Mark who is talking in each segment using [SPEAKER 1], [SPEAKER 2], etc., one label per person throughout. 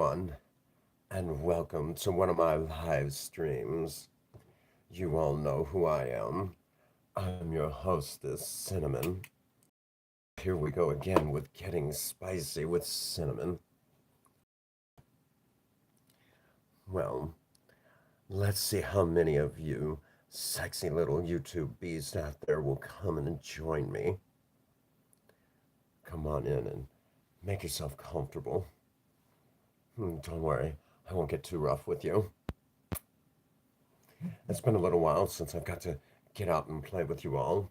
[SPEAKER 1] everyone, and welcome to one of my live streams. You all know who I am. I'm your hostess, Cinnamon. Here we go again with getting spicy with cinnamon. Well, let's see how many of you sexy little YouTube beasts out there will come and join me. Come on in and make yourself comfortable. Don't worry, I won't get too rough with you. It's been a little while since I've got to get out and play with you all.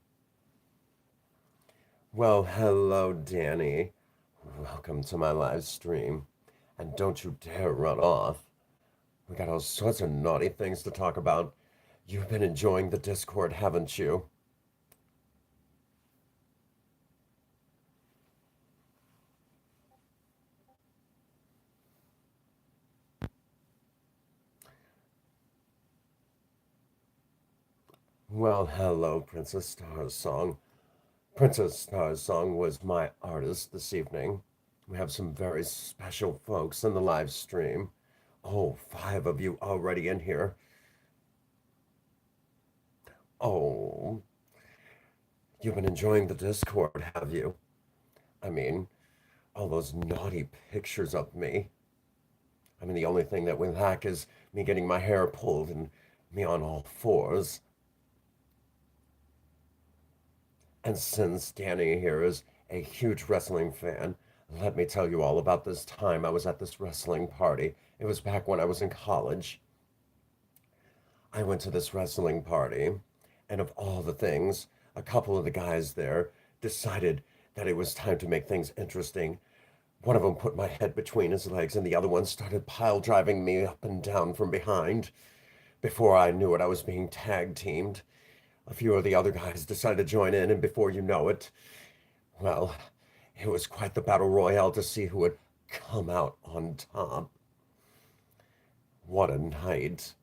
[SPEAKER 1] Well, hello, Danny. Welcome to my live stream. And don't you dare run off. We got all sorts of naughty things to talk about. You've been enjoying the Discord, haven't you? Well, hello, Princess Star's Song. Princess Star's Song was my artist this evening. We have some very special folks in the live stream. Oh, 5 of you already in here. Oh, you've been enjoying the Discord, have you? I mean, all those naughty pictures of me. I mean, the only thing that we lack is me getting my hair pulled and me on all fours. And since Danny here is a huge wrestling fan, let me tell you all about this time I was at this wrestling party. It was back when I was in college. I went to this wrestling party, and of all the things, a couple of the guys there decided that it was time to make things interesting. One of them put my head between his legs, and the other one started pile driving me up and down from behind. Before I knew it, I was being tag teamed. A few of the other guys decided to join in, and before you know it, well, it was quite the battle royale to see who would come out on top. What a night.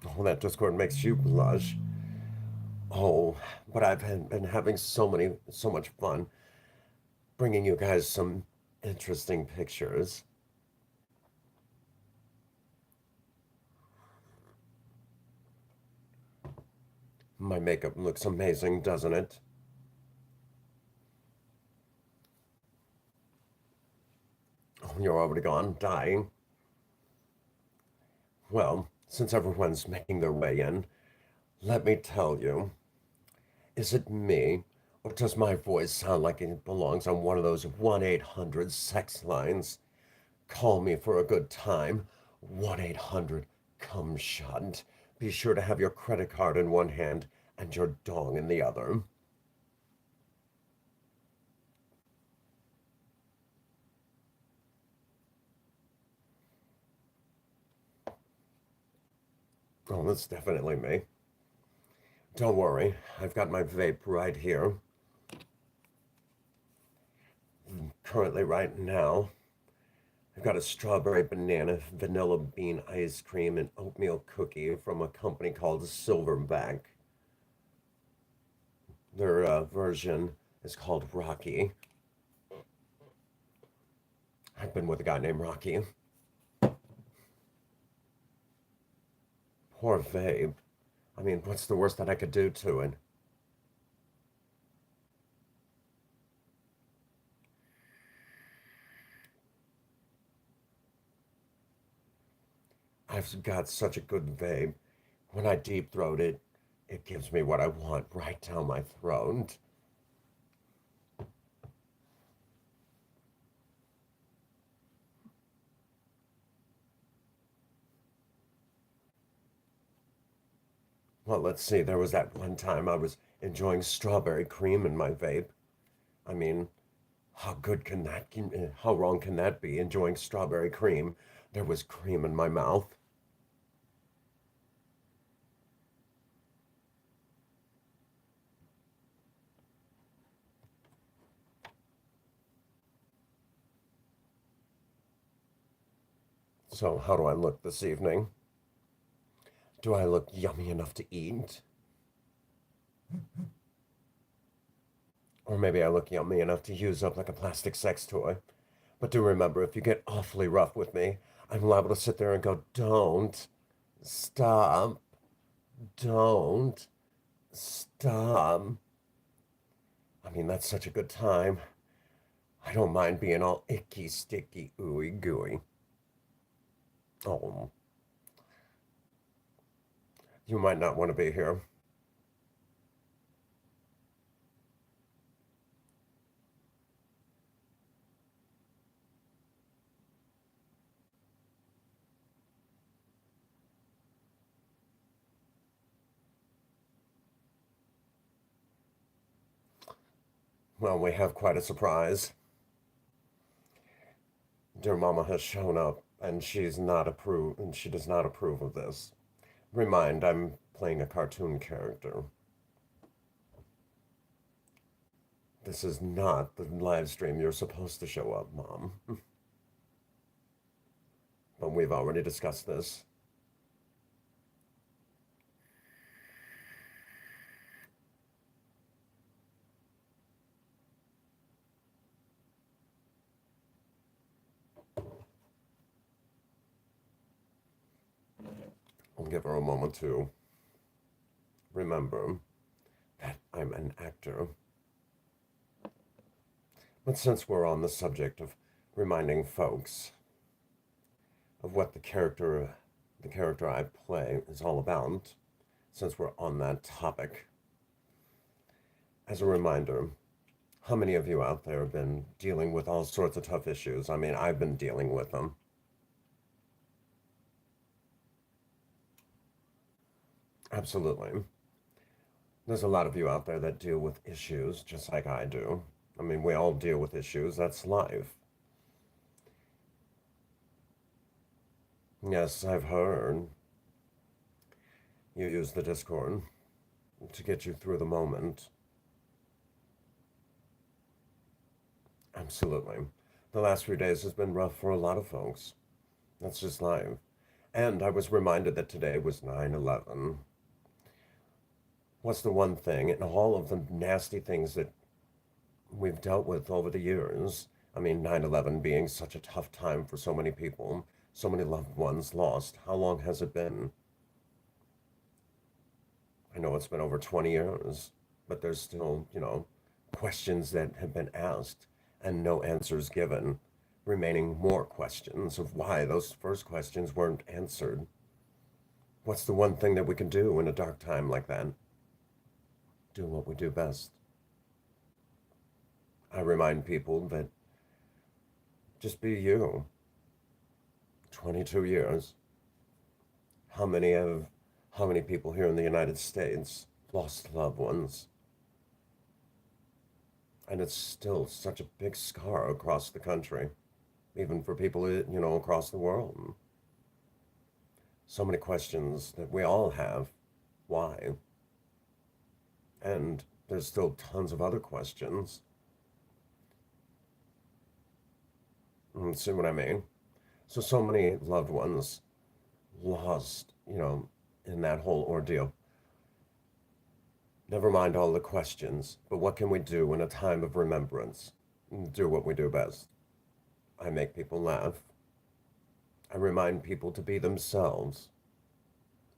[SPEAKER 1] Oh, that Discord makes you blush. Oh, but I've been having so much fun bringing you guys some interesting pictures. My makeup looks amazing, doesn't it? Oh, you're already gone, dying. Well, since everyone's making their way in, let me tell you, is it me, or does my voice sound like it belongs on one of those 1-800 sex lines? Call me for a good time. 1-800 come shot. Be sure to have your credit card in one hand and your dong in the other. Oh, that's definitely me. Don't worry, I've got my vape right here. Currently, right now, I've got a strawberry banana vanilla bean ice cream and oatmeal cookie from a company called Silverback. Their version is called Rocky. I've been with a guy named Rocky. Poor Vape. I mean, what's the worst that I could do to it? I've got such a good vape. When I deep throat it, it gives me what I want right down my throat. Well, let's see. There was that one time I was enjoying strawberry cream in my vape. I mean, how wrong can that be? Enjoying strawberry cream. There was cream in my mouth. So, how do I look this evening? Do I look yummy enough to eat? Or maybe I look yummy enough to use up like a plastic sex toy. But do remember, if you get awfully rough with me, I'm liable to sit there and go, don't, stop, don't, stop. I mean, that's such a good time. I don't mind being all icky, sticky, ooey gooey. Oh, you might not want to be here. Well, we have quite a surprise. Dear Mama has shown up, and she does not approve of this. Remind, I'm playing a cartoon character. This is not the live stream you're supposed to show up, Mom. But we've already discussed this. I'll give her a moment to remember that I'm an actor. But since we're on the subject of reminding folks of what the character I play is all about, since we're on that topic, as a reminder, how many of you out there have been dealing with all sorts of tough issues? I mean, I've been dealing with them. Absolutely. There's a lot of you out there that deal with issues just like I do. I mean, we all deal with issues. That's life. Yes, I've heard you use the Discord to get you through the moment. Absolutely. The last few days has been rough for a lot of folks. That's just life. And I was reminded that today was 9/11. What's the one thing, and all of the nasty things that we've dealt with over the years? I mean, 9/11 being such a tough time for so many people, so many loved ones lost. How long has it been? I know it's been over 20 years, but there's still, questions that have been asked and no answers given, remaining more questions of why those first questions weren't answered. What's the one thing that we can do in a dark time like that? Do what we do best. I remind people that just be you. 22 years. How many have how many people here in the United States lost loved ones? And it's still such a big scar across the country, even for people, across the world. So many questions that we all have. Why? And there's still tons of other questions. See what I mean? So many loved ones lost, in that whole ordeal. Never mind all the questions, but what can we do in a time of remembrance? Do what we do best. I make people laugh. I remind people to be themselves.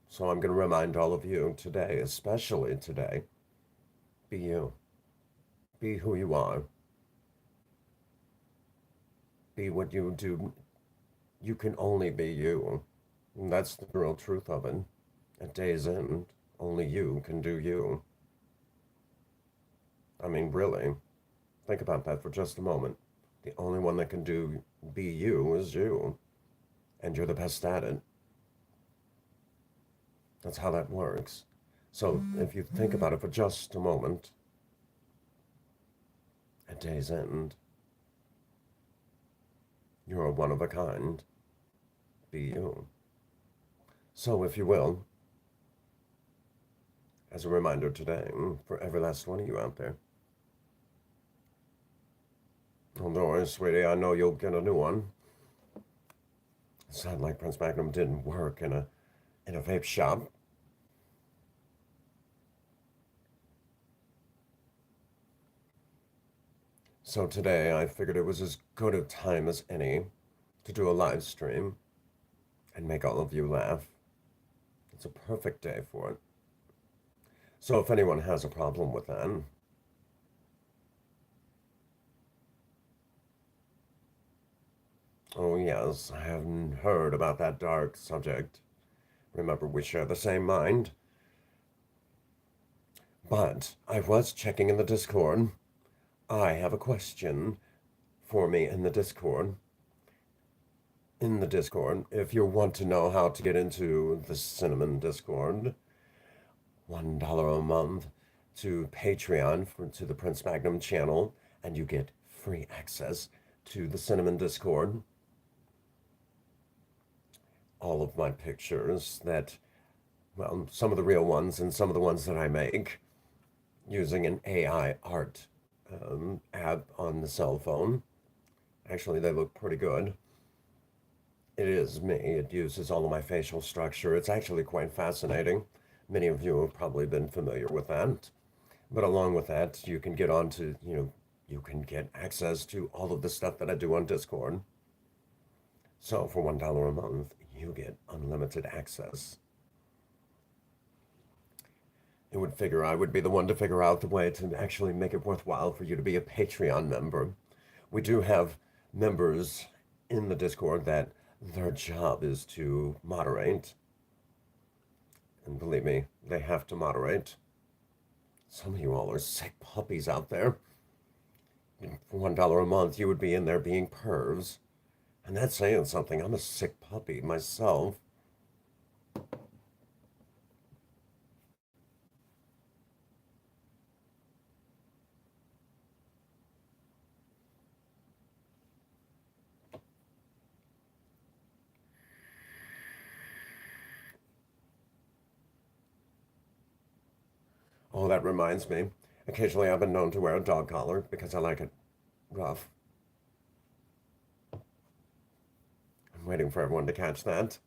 [SPEAKER 1] So I'm going to remind all of you today, especially today, be you. Be who you are. Be what you do. You can only be you. And that's the real truth of it. At day's end, only you can do you. I mean, really, think about that for just a moment. The only one that can be you is you. And you're the best at it. That's how that works. So if you think about it for just a moment, at day's end, you're one of a kind. Be you. So if you will, as a reminder today, for every last one of you out there, oh, don't worry, sweetie, I know you'll get a new one. It sounded like Prince Magnum didn't work in a vape shop. So today I figured it was as good a time as any to do a live stream and make all of you laugh. It's a perfect day for it. So if anyone has a problem with that, oh yes, I haven't heard about that dark subject. Remember, we share the same mind. But I was checking in the Discord. I have a question for me in the Discord. In the Discord, if you want to know how to get into the Cinnamon Discord, $1 a month to Patreon to the Prince Magnum channel, and you get free access to the Cinnamon Discord. All of my pictures that, well, some of the real ones and some of the ones that I make using an AI art app on the cell phone. Actually, they look pretty good. It is me. It uses all of my facial structure. It's actually quite fascinating. Many of you have probably been familiar with that. But along with that, you can get onto, you can get access to all of the stuff that I do on Discord. So for $1 a month, you get unlimited access. It would figure I would be the one to figure out the way to actually make it worthwhile for you to be a Patreon member. We do have members in the Discord that their job is to moderate. And believe me, they have to moderate. Some of you all are sick puppies out there. For $1 a month, you would be in there being pervs. And that's saying something. I'm a sick puppy myself. Oh, that reminds me. Occasionally I've been known to wear a dog collar because I like it rough. I'm waiting for everyone to catch that.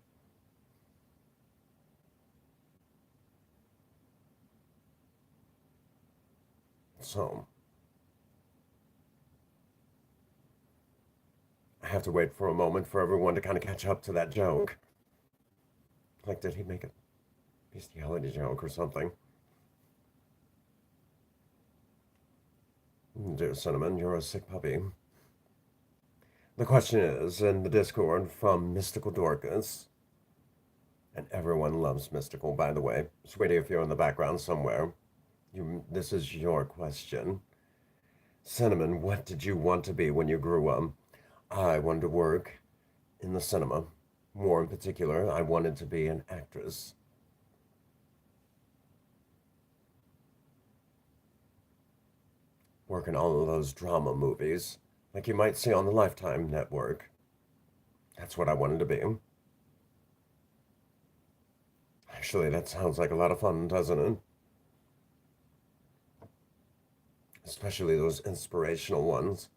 [SPEAKER 1] So, I have to wait for a moment for everyone to kind of catch up to that joke. Like, did he make a bestiality joke or something? Dear Cinnamon, you're a sick puppy. The question is, in the Discord from Mystical Dorcas, and everyone loves Mystical, by the way. Sweetie, if you're in the background somewhere, this is your question. Cinnamon, what did you want to be when you grew up? I wanted to work in the cinema. More in particular, I wanted to be an actress. Work in all of those drama movies, like you might see on the Lifetime Network. That's what I wanted to be. Actually, that sounds like a lot of fun, doesn't it? Especially those inspirational ones.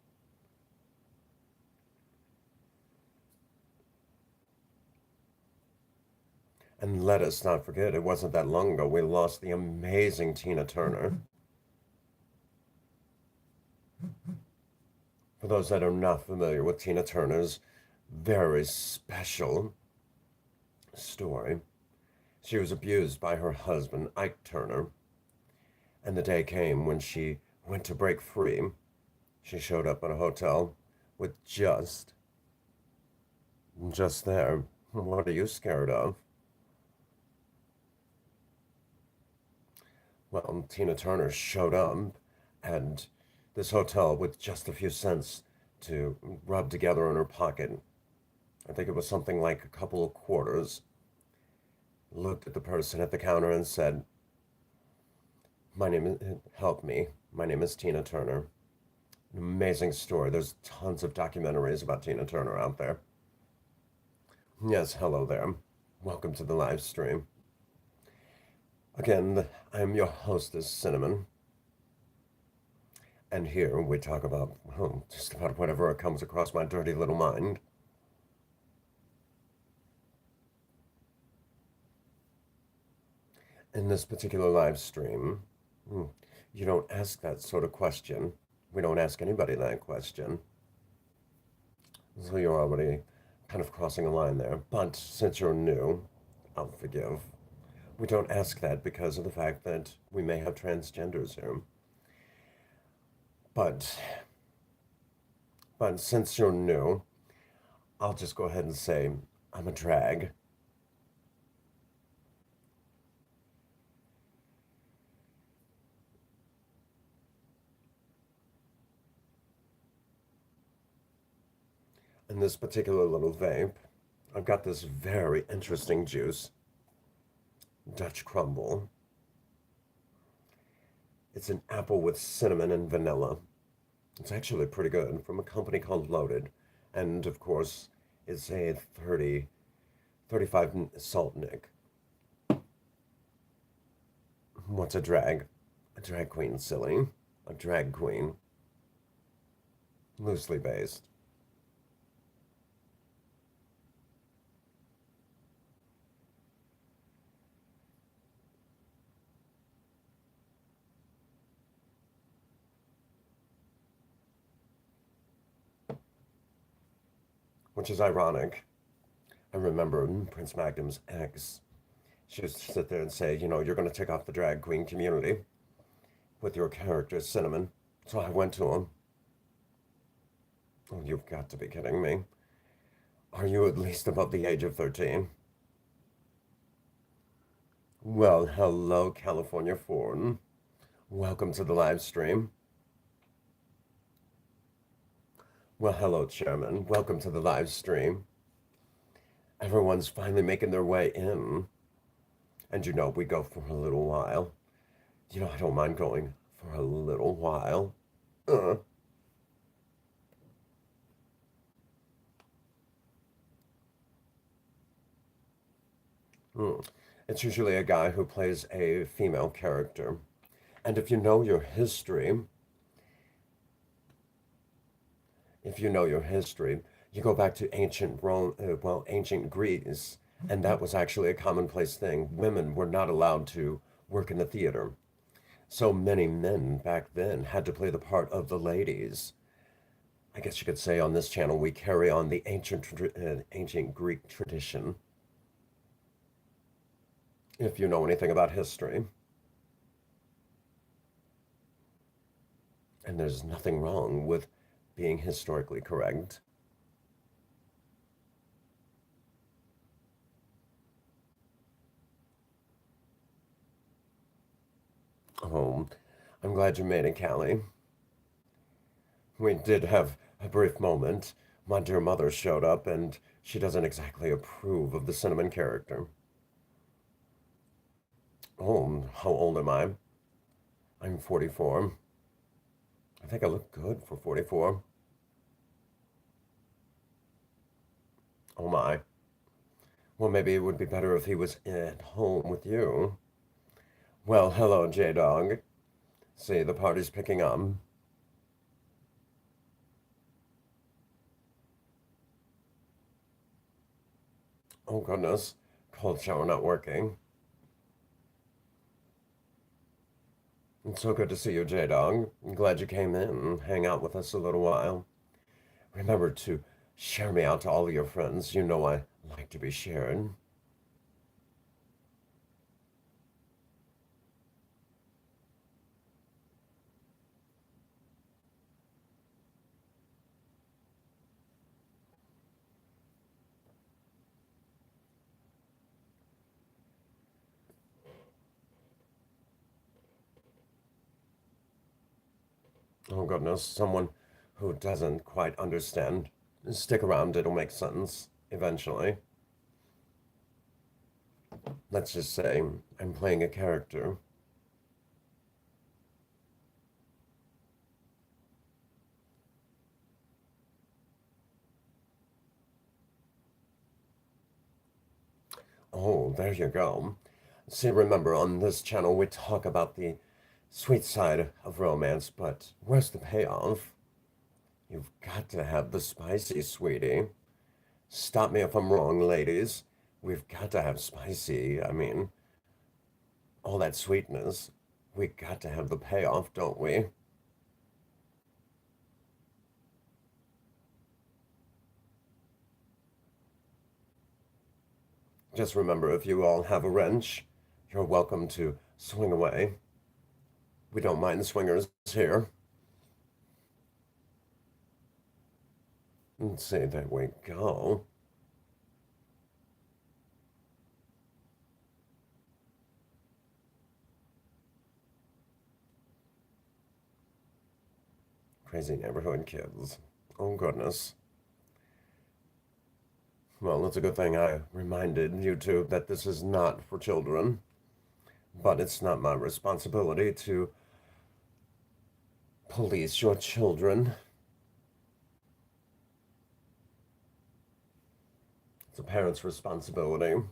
[SPEAKER 1] And let us not forget, it wasn't that long ago we lost the amazing Tina Turner. For those that are not familiar with Tina Turner's very special story, she was abused by her husband, Ike Turner, and the day came when she went to break free. She showed up at a hotel with just there. What are you scared of? Well, Tina Turner showed up at this hotel with just a few cents to rub together in her pocket. I think it was something like a couple of quarters. Looked at the person at the counter and said, "My name is, help me. My name is Tina Turner." An amazing story. There's tons of documentaries about Tina Turner out there. Yes, hello there. Welcome to the live stream. Again, I am your hostess, Cinnamon. And here we talk about, well, just about whatever comes across my dirty little mind. In this particular live stream, you don't ask that sort of question We don't ask anybody that question. So you're already kind of crossing a line there. But since you're new, I'll forgive. We don't ask that because of the fact that we may have transgenders here. But but since you're new, I'll just go ahead and say I'm a drag. In this particular little vape, I've got this very interesting juice, Dutch Crumble. It's an apple with cinnamon and vanilla. It's actually pretty good from a company called Loaded. And of course, it's a 35 salt nick. What's a drag? A drag queen, silly. A drag queen. Loosely based. Which is ironic. I remember Prince Magnum's ex. She used to sit there and say, you know, you're going to take off the drag queen community with your character, Cinnamon. So I went to him. Oh, you've got to be kidding me. Are you at least above the age of 13? Well, hello, California Foreign. Welcome to the live stream. Well, hello, Chairman. Welcome to the live stream. Everyone's finally making their way in. And you know, we go for a little while. You know, I don't mind going for a little while. Uh. Hmm. It's usually a guy who plays a female character. And if you know your history, you go back to ancient Rome, ancient Greece, and that was actually a commonplace thing. Women were not allowed to work in the theater. So many men back then had to play the part of the ladies. I guess you could say on this channel we carry on the ancient Greek tradition. If you know anything about history. And there's nothing wrong with being historically correct. Oh, I'm glad you made it, Callie. We did have a brief moment. My dear mother showed up, and she doesn't exactly approve of the cinnamon character. Oh, how old am I? I'm 44. I think I look good for 44. Oh my. Well, maybe it would be better if he was at home with you. Well, hello, J-Dog. See, the party's picking up. Oh, goodness. Cold shower not working. It's so good to see you, J-Dog. I'm glad you came in and hang out with us a little while. Remember to share me out to all of your friends. You know I like to be shared. Oh, goodness. Someone who doesn't quite understand. Stick around, it'll make sense eventually. Let's just say I'm playing a character. Oh, there you go. See, remember, on this channel we talk about the sweet side of romance, but where's the payoff? You've got to have the spicy, sweetie. Stop me if I'm wrong, ladies. We've got to have spicy. I mean, all that sweetness. We got to have the payoff, don't we? Just remember, if you all have a wrench, you're welcome to swing away. We don't mind swingers here. Let's see, there we go. Crazy neighborhood kids. Oh, goodness. Well, it's a good thing I reminded you two that this is not for children, but it's not my responsibility to police your children. It's a parent's responsibility.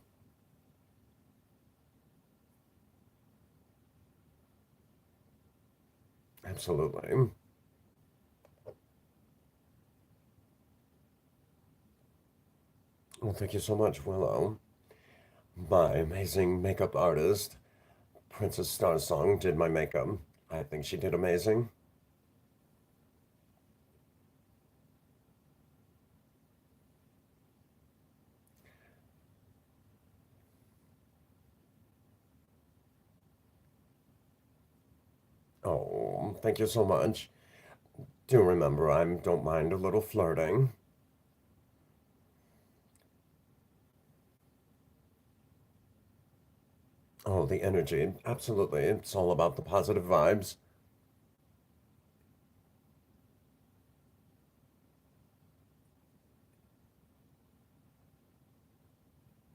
[SPEAKER 1] Absolutely. Well, thank you so much, Willow. My amazing makeup artist, Princess Starsong, did my makeup. I think she did amazing. Oh, thank you so much. Do remember, I don't mind a little flirting. Oh, the energy. Absolutely. It's all about the positive vibes.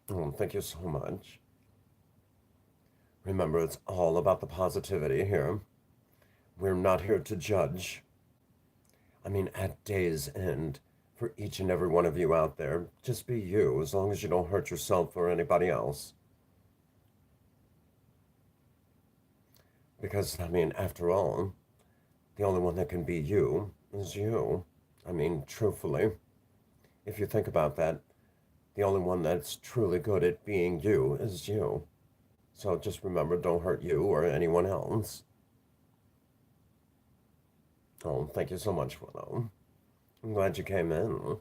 [SPEAKER 1] Oh, thank you so much. Remember, it's all about the positivity here. We're not here to judge. I mean, at day's end, for each and every one of you out there, just be you as long as you don't hurt yourself or anybody else. Because, I mean, after all, the only one that can be you is you. I mean, truthfully, if you think about that, the only one that's truly good at being you is you. So just remember, don't hurt you or anyone else. Oh, thank you so much, Willow. I'm glad you came in.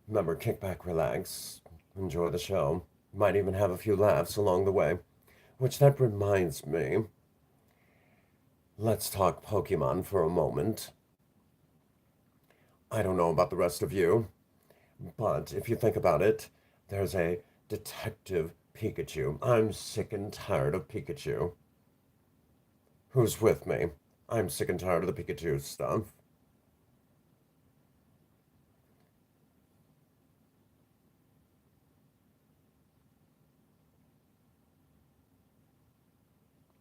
[SPEAKER 1] Remember, kick back, relax, enjoy the show. Might even have a few laughs along the way. Which that reminds me, let's talk Pokemon for a moment. I don't know about the rest of you, but if you think about it, there's a Detective Pikachu. I'm sick and tired of Pikachu. Who's with me? I'm sick and tired of the Pikachu stuff.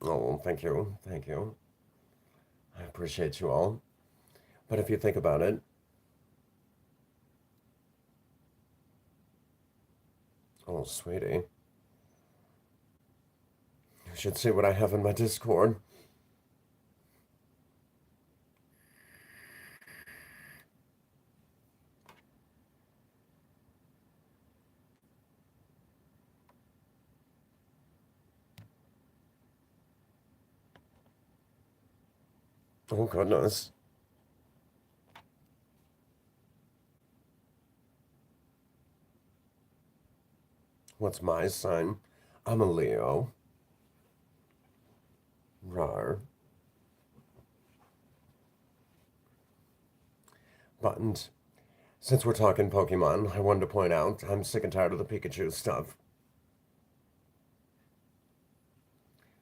[SPEAKER 1] Oh, thank you. Thank you. I appreciate you all. But if you think about it, oh, sweetie, you should see what I have in my Discord. Oh, goodness. What's my sign? I'm a Leo. Rar. But since we're talking Pokemon, I wanted to point out I'm sick and tired of the Pikachu stuff.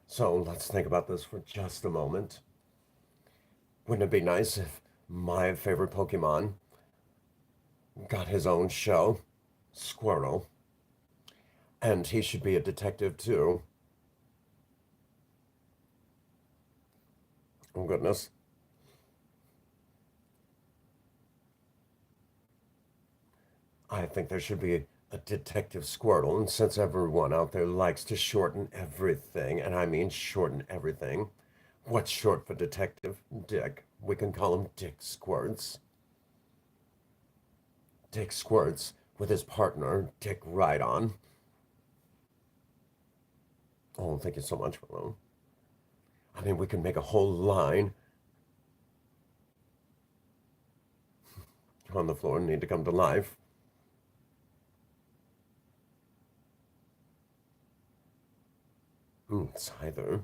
[SPEAKER 1] So let's think about this for just a moment. Wouldn't it be nice if my favorite Pokemon got his own show? Squirtle. And he should be a detective too. Oh, goodness. I think there should be a Detective Squirtle, and since everyone out there likes to shorten everything, and I mean shorten everything, what's short for detective? Dick. We can call him Dick Squirts. Dick Squirts with his partner, Dick Rhydon. Oh, thank you so much, Malone. I mean, we can make a whole line on the floor and need to come to life. It's either.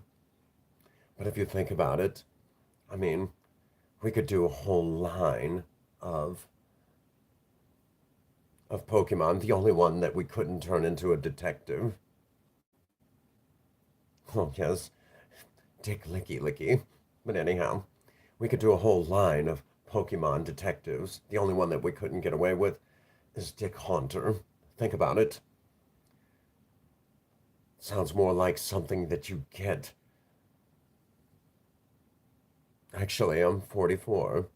[SPEAKER 1] But if you think about it, I mean, we could do a whole line of Pokemon. The only one that we couldn't turn into a detective. Oh, yes, Dick Licky Licky. But anyhow, we could do a whole line of Pokemon detectives. The only one that we couldn't get away with is Dick Haunter. Think about it. Sounds more like something that you get. Actually, I'm 44.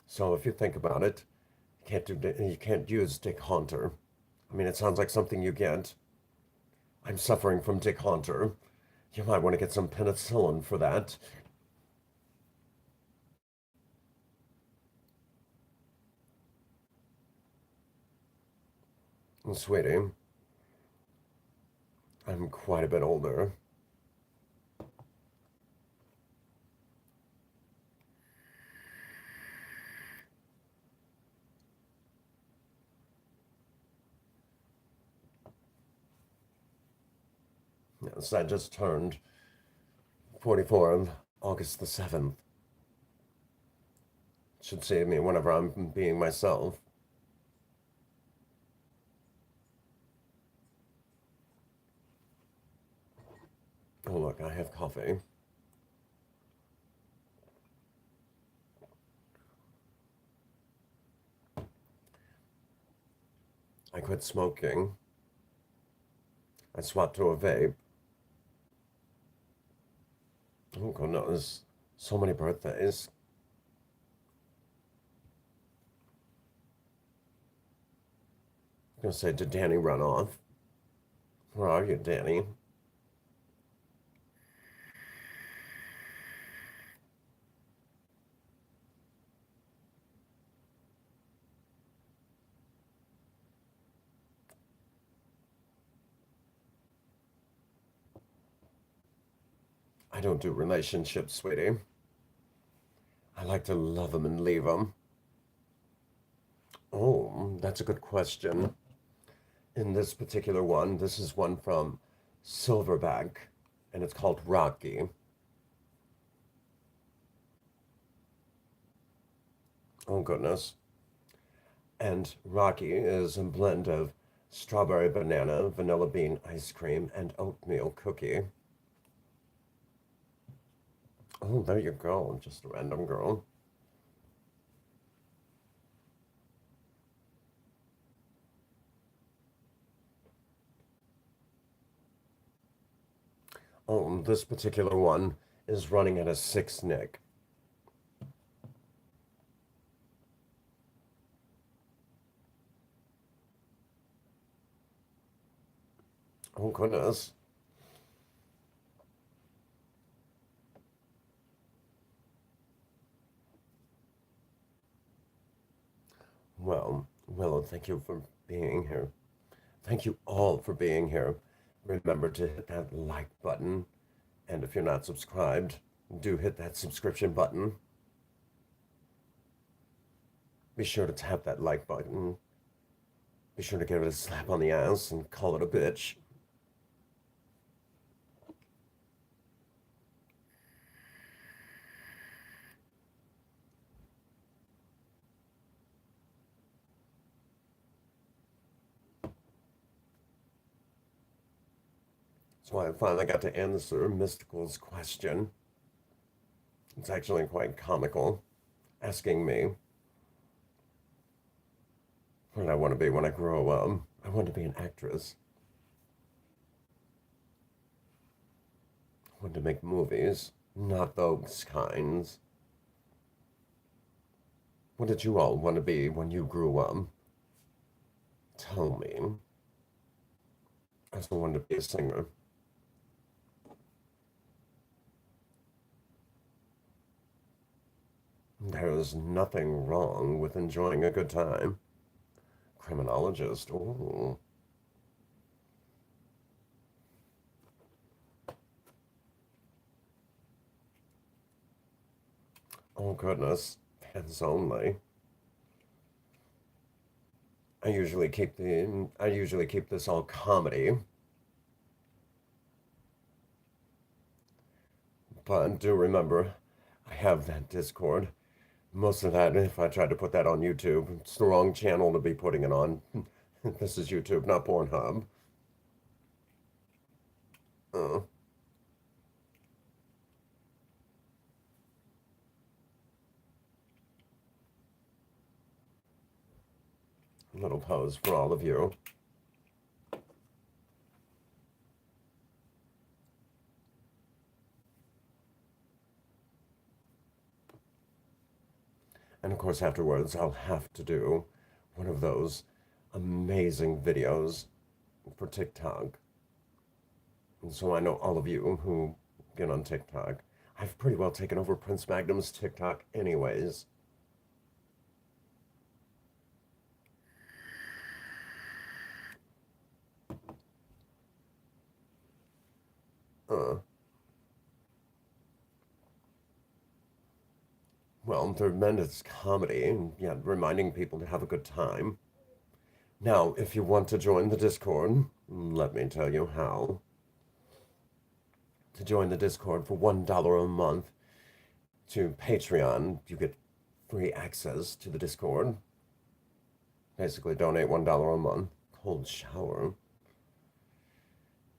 [SPEAKER 1] So if you think about it, you can't use Dick Haunter. I mean, it sounds like something you get. I'm suffering from Dick Haunter. You might want to get some penicillin for that. Sweetie, I'm quite a bit older. Yes, I just turned 44 on August the 7th. Should save me whenever I'm being myself. Oh, look, I have coffee. I quit smoking. I swapped to a vape. Oh, goodness. So many birthdays. I'm gonna say, did Danny run off? Where are you, Danny? I don't do relationships, sweetie. I like to love them and leave them. Oh, that's a good question. In this particular one, this is one from Silverback, and it's called Rocky. Oh, goodness. And Rocky is a blend of strawberry banana, vanilla bean ice cream, and oatmeal cookie. Oh, there you go. Just a random girl. Oh, this particular one is running at a six nick. Oh, goodness. Well, Willow, thank you for being here. Thank you all for being here. Remember to hit that like button. And if you're not subscribed, do hit that subscription button. Be sure to tap that like button. Be sure to give it a slap on the ass and call it a bitch. So I finally got to answer Mystical's question. It's actually quite comical, asking me what I want to be when I grow up. I want to be an actress. I want to make movies, not those kinds. What did you all want to be when you grew up? Tell me. I also wanted to be a singer. There is nothing wrong with enjoying a good time. Criminologist. Ooh. Oh goodness. Pets only. I usually keep this all comedy. But do remember, I have that Discord. Most of that, if I tried to put that on YouTube, it's the wrong channel to be putting it on. This is YouTube, not Pornhub. Uh, little pose for all of you. And of course, afterwards, I'll have to do one of those amazing videos for TikTok. And so I know all of you who get on TikTok. I've pretty well taken over Prince Magnum's TikTok anyways. Uh, well, they're meant as comedy, and yet reminding people to have a good time. Now, if you want to join the Discord, let me tell you how. To join the Discord for $1 a month to Patreon, you get free access to the Discord. Basically, donate $1 a month. Cold shower.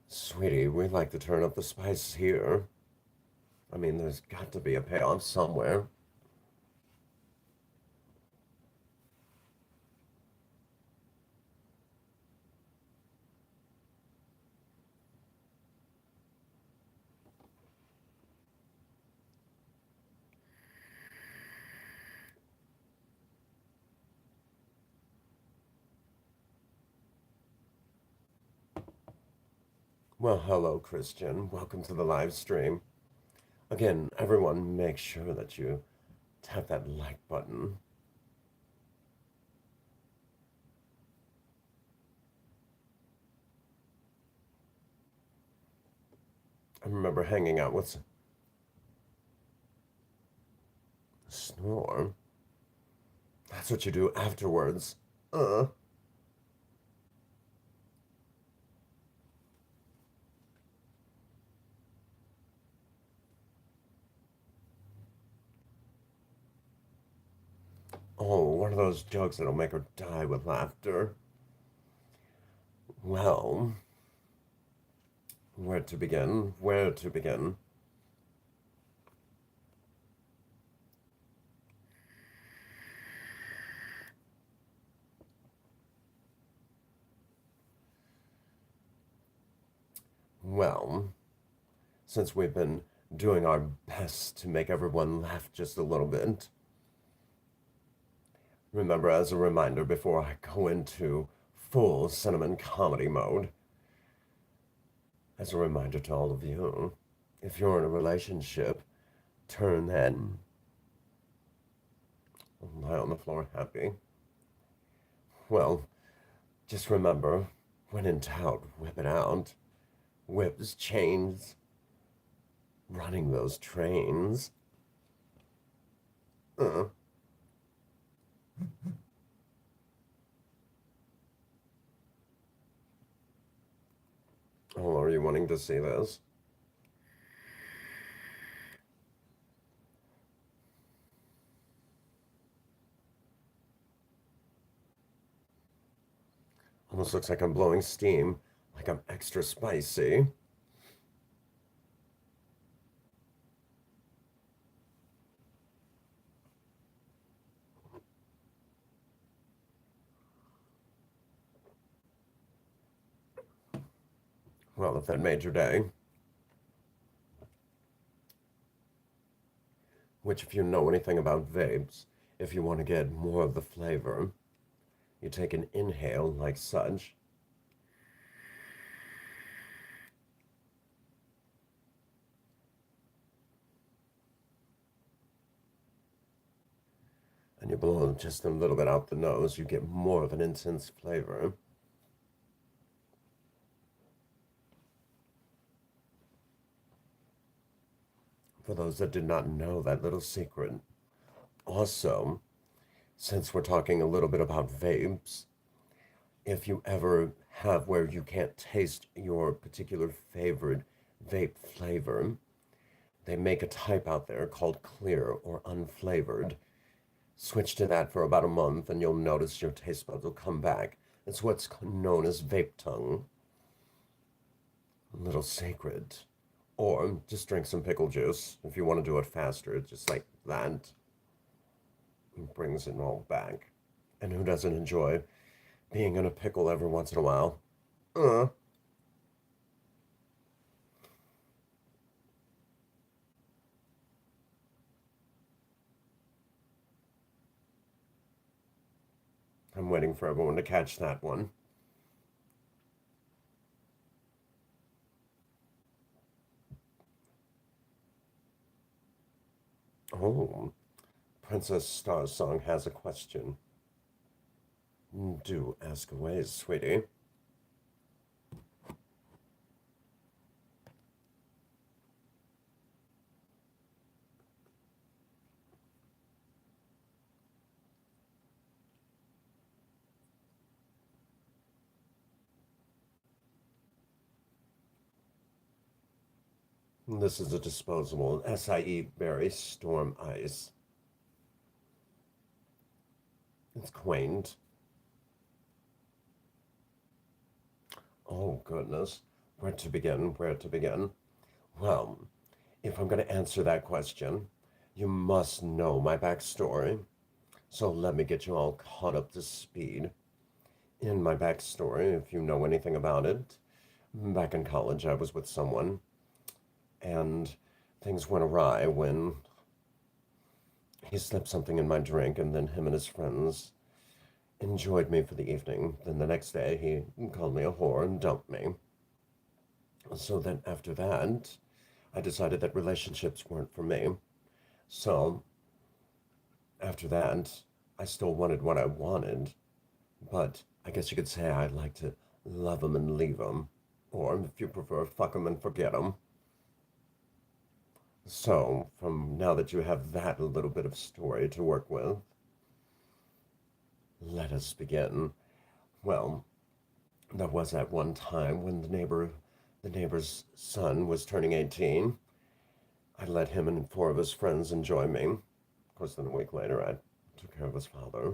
[SPEAKER 1] Sweetie, we like to turn up the spice here. I mean, there's got to be a payoff somewhere. Well, hello, Christian. Welcome to the live stream. Again, everyone, make sure that you tap that like button. I remember hanging out with Snore. That's what you do afterwards. Uh. Oh, one of those jokes that'll make her die with laughter. Well, where to begin? Where to begin? Well, since we've been doing our best to make everyone laugh just a little bit, remember, as a reminder before I go into full cinnamon comedy mode, as a reminder to all of you, if you're in a relationship, turn that lie on the floor happy. Well, just remember, when in doubt, whip it out. Whips, chains, running those trains. Uh. Oh, are you wanting to see this? Almost looks like I'm blowing steam, like I'm extra spicy. Well, if that made your day. Which, if you know anything about vapes, if you want to get more of the flavor, you take an inhale like such. And you blow just a little bit out the nose, you get more of an intense flavor. For those that did not know that little secret. Also, since we're talking a little bit about vapes, if you ever have where you can't taste your particular favorite vape flavor, They make a type out there called clear or unflavored. Switch to that for about a month and you'll notice your taste buds will come back. It's what's known as vape tongue. A little sacred. Or just drink some pickle juice if you want to do it faster, just like that. It brings it all back. And who doesn't enjoy being in a pickle every once in a while? Uh, I'm waiting for everyone to catch that one. Oh, Princess Star Song has a question. Do ask away, sweetie. This is a disposable SIE Berry Storm Ice. It's quaint. Oh, goodness. Where to begin? Where to begin? Well, if I'm going to answer that question, you must know my backstory. So let me get you all caught up to speed. In my backstory, if you know anything about it, back in college, I was with someone, and things went awry when he slipped something in my drink, and then him and his friends enjoyed me for the evening. Then the next day, he called me a whore and dumped me. So then after that, I decided that relationships weren't for me. So after that, I still wanted what I wanted, but I guess you could say I'd like to love him and leave him, or if you prefer, fuck him and forget him. So, from now that you have that little bit of story to work with, let us begin. Well, there was that one time when the neighbor's son was turning 18. I let him and four of his friends enjoy me. Of course, then a week later, I took care of his father.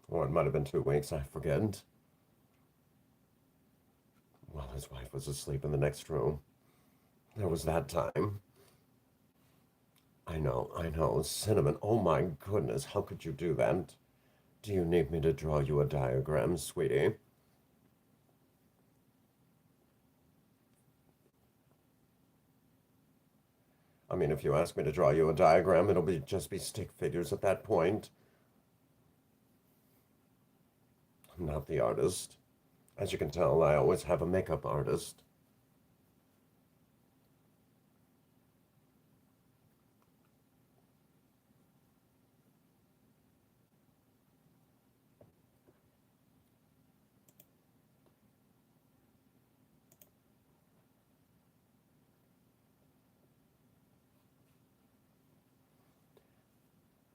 [SPEAKER 1] Or it might have been 2 weeks, I forget. While his wife was asleep in the next room. There was that time. I know. Cinnamon, oh my goodness, how could you do that? Do you need me to draw you a diagram, sweetie? I mean, if you ask me to draw you a diagram, it'll be just be stick figures at that point. I'm not the artist. As you can tell, I always have a makeup artist.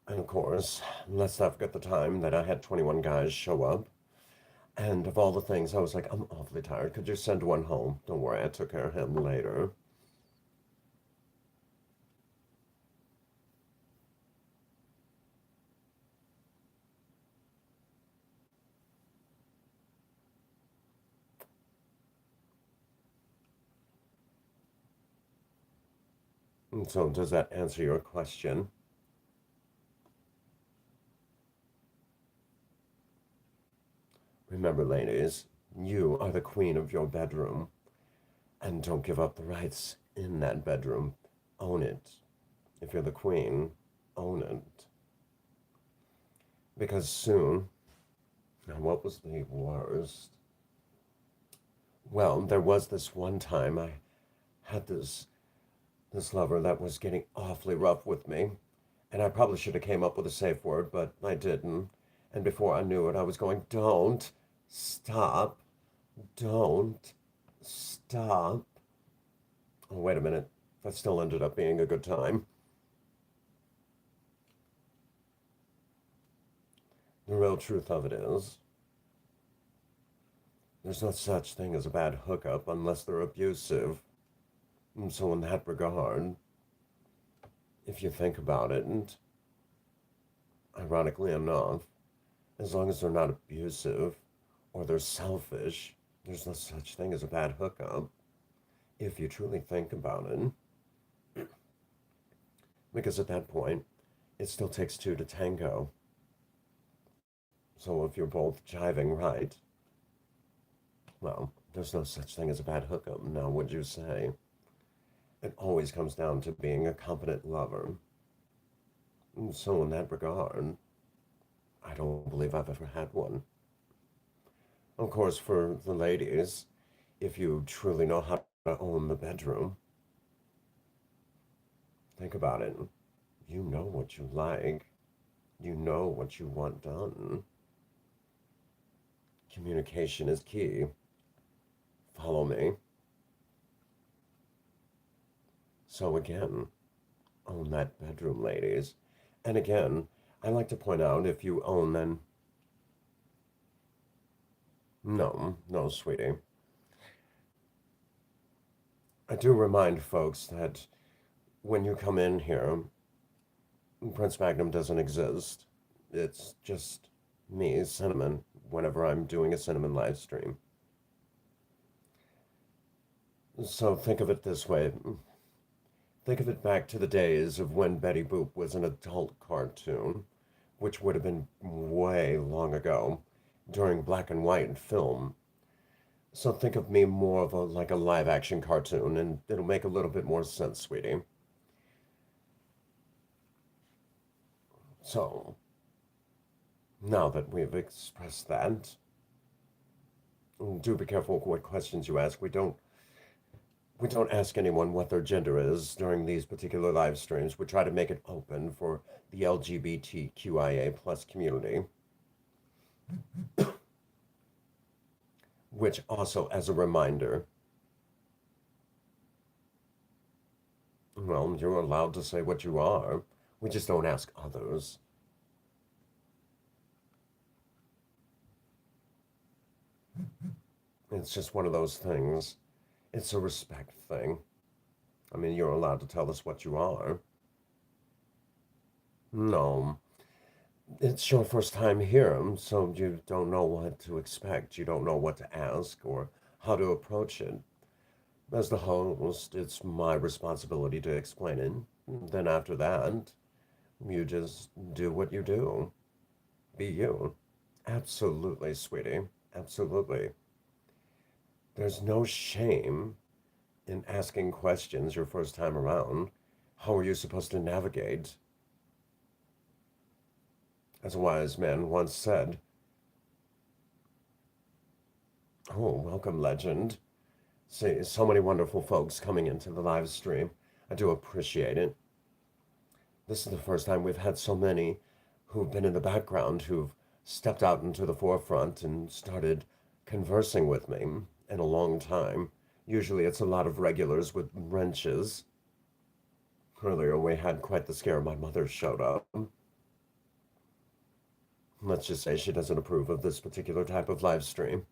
[SPEAKER 1] And of course, let's not forget the time that I had 21 guys show up. And of all the things, I was like, I'm awfully tired. Could you send one home? Don't worry, I took care of him later. And so, does that answer your question? Remember, ladies, you are the queen of your bedroom. And don't give up the rights in that bedroom. Own it. If you're the queen, own it. Because soon, now what was the worst? Well, there was this one time I had this lover that was getting awfully rough with me, and I probably should have came up with a safe word, but I didn't. And before I knew it, I was going, "Don't stop. Don't stop." Oh, wait a minute. That still ended up being a good time. The real truth of it is, there's no such thing as a bad hookup unless they're abusive. And so in that regard, if you think about it, and ironically enough, as long as they're not abusive or they're selfish, there's no such thing as a bad hookup. If you truly think about it, because at that point, it still takes two to tango. So if you're both jiving right, well, there's no such thing as a bad hookup, now would you say? It always comes down to being a competent lover. And so in that regard, I don't believe I've ever had one. Of course, for the ladies, if you truly know how to own the bedroom, think about it. You know what you like. You know what you want done. Communication is key. Follow me. So again, own that bedroom, ladies. And again, I like to point out if you own, then no, no, sweetie. I do remind folks that when you come in here, Prince Magnum doesn't exist. It's just me, Cinnamon, whenever I'm doing a Cinnamon live stream. So think of it this way. Think of it back to the days of when Betty Boop was an adult cartoon, which would have been way long ago, during black and white film. So think of me more of a like a live action cartoon, and it'll make a little bit more sense, sweetie. So now that we've expressed that, do be careful what questions you ask. We don't ask anyone what their gender is during these particular live streams. We try to make it open for the LGBTQIA plus community, which also, as a reminder, well, you're allowed to say what you are. We just don't ask others. It's just one of those things. It's a respect thing. I mean, you're allowed to tell us what you are. No, it's your first time here, so you don't know what to expect. You don't know what to ask or how to approach it. As the host, it's my responsibility to explain it. Then after that, you just do what you do. Be you. Absolutely, sweetie. Absolutely. There's no shame in asking questions your first time around. How are you supposed to navigate? As a wise man once said, oh, welcome, legend. See, so many wonderful folks coming into the live stream. I do appreciate it. This is the first time we've had so many who've been in the background who've stepped out into the forefront and started conversing with me in a long time. Usually it's a lot of regulars with wrenches. Earlier we had quite the scare. My mother showed up. Let's just say she doesn't approve of this particular type of live stream.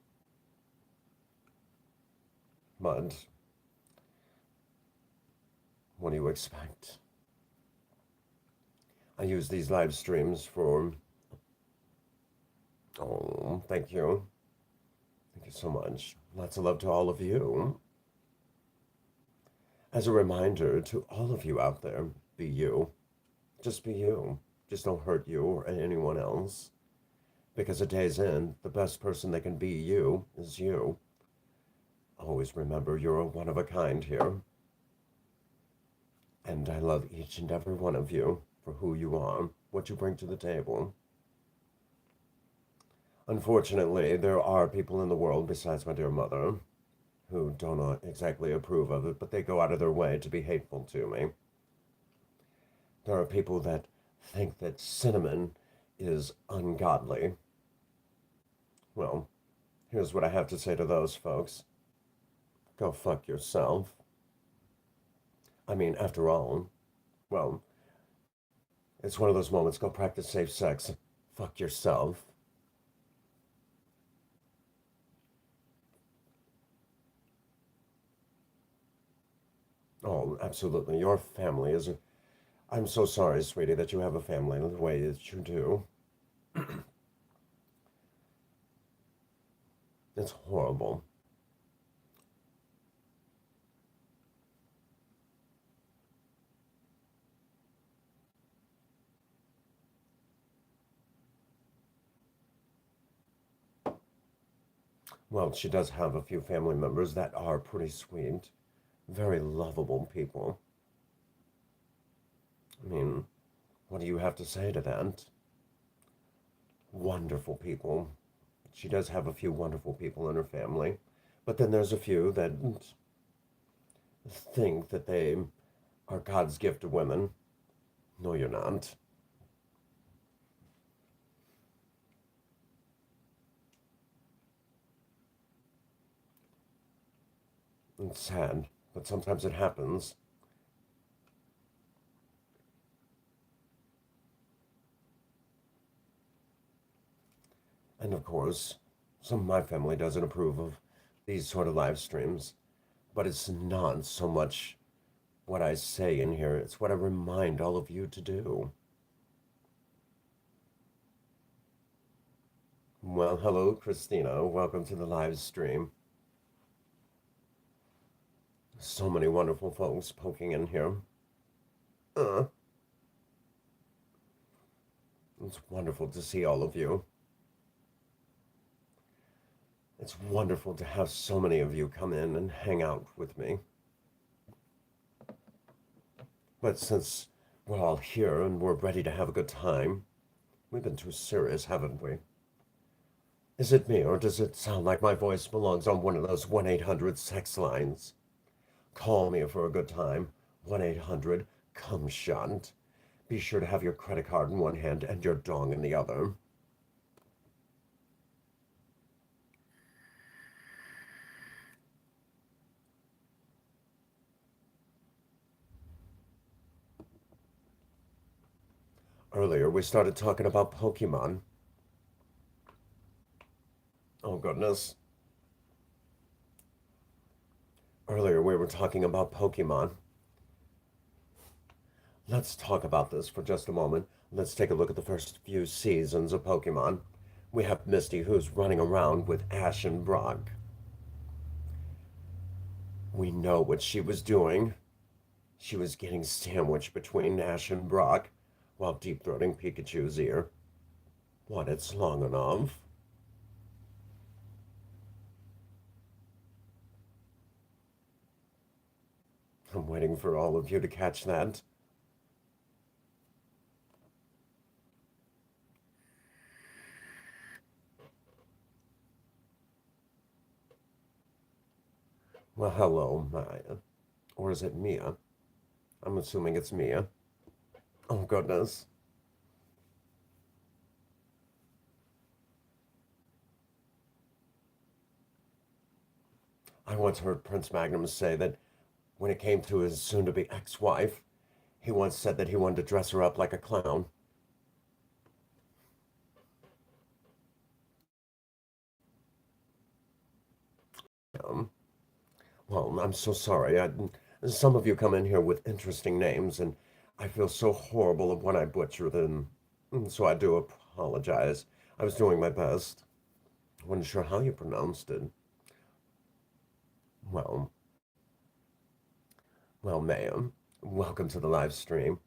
[SPEAKER 1] But what do you expect? I use these live streams for... Oh, thank you. Thank you so much. Lots of love to all of you. As a reminder to all of you out there, be you. Just be you. Just don't hurt you or anyone else. Because at day's end, the best person that can be you is you. Always remember you're a one of a kind here. And I love each and every one of you for who you are, what you bring to the table. Unfortunately, there are people in the world besides my dear mother who don't exactly approve of it, but they go out of their way to be hateful to me. There are people that think that cinnamon is ungodly. Well, here's what I have to say to those folks. Go fuck yourself. I mean, after all, well, it's one of those moments. Go practice safe sex. Fuck yourself. Absolutely. Your family is. I'm so sorry, sweetie, that you have a family the way that you do. It's horrible. Well, she does have a few family members that are pretty sweet, very lovable people. I mean, what do you have to say to that? Wonderful people. She does have a few wonderful people in her family, but then there's a few that think that they are God's gift to women. No, you're not. It's sad, but sometimes it happens. And of course, some of my family doesn't approve of these sort of live streams, but it's not so much what I say in here, it's what I remind all of you to do. Well, hello, Christina. Welcome to the live stream. So many wonderful folks poking in here. Uh, it's wonderful to see all of you. It's wonderful to have so many of you come in and hang out with me. But since we're all here and we're ready to have a good time, we've been too serious, haven't we? Is it me, or does it sound like my voice belongs on one of those 1-800 sex lines? Call me for a good time. 1-800 come shunt. Be sure to have your credit card in one hand and your dong in the other. Earlier, we started talking about Pokemon. Oh, goodness. Earlier, we were talking about Pokemon. Let's talk about this for just a moment. Let's take a look at the first few seasons of Pokemon. We have Misty, who's running around with Ash and Brock. We know what she was doing. She was getting sandwiched between Ash and Brock while deep-throating Pikachu's ear. What, it's long enough. I'm waiting for all of you to catch that. Well, hello, Maya. Or is it Mia? I'm assuming it's Mia. Oh, goodness. I once heard Prince Magnum say that when it came to his soon to be ex wife, he once said that he wanted to dress her up like a clown. Um, well, I'm so sorry. Some of you come in here with interesting names, and I feel so horrible of when I butcher them. So I do apologize. I was doing my best. Wasn't sure how you pronounced it. Well, well, ma'am, welcome to the live stream.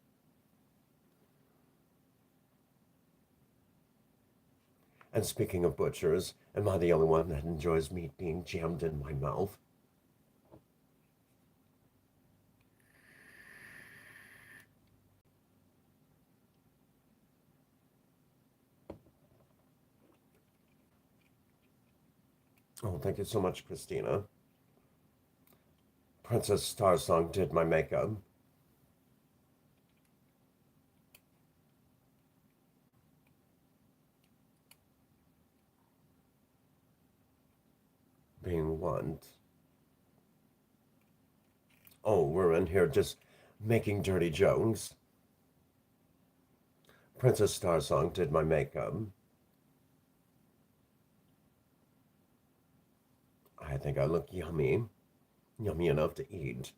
[SPEAKER 1] And speaking of butchers, am I the only one that enjoys meat being jammed in my mouth? Oh, thank you so much, Christina. Princess Starsong did my makeup. Being one. Oh, we're in here just making dirty jokes. Princess Starsong did my makeup. I think I look yummy. Yummy enough to eat.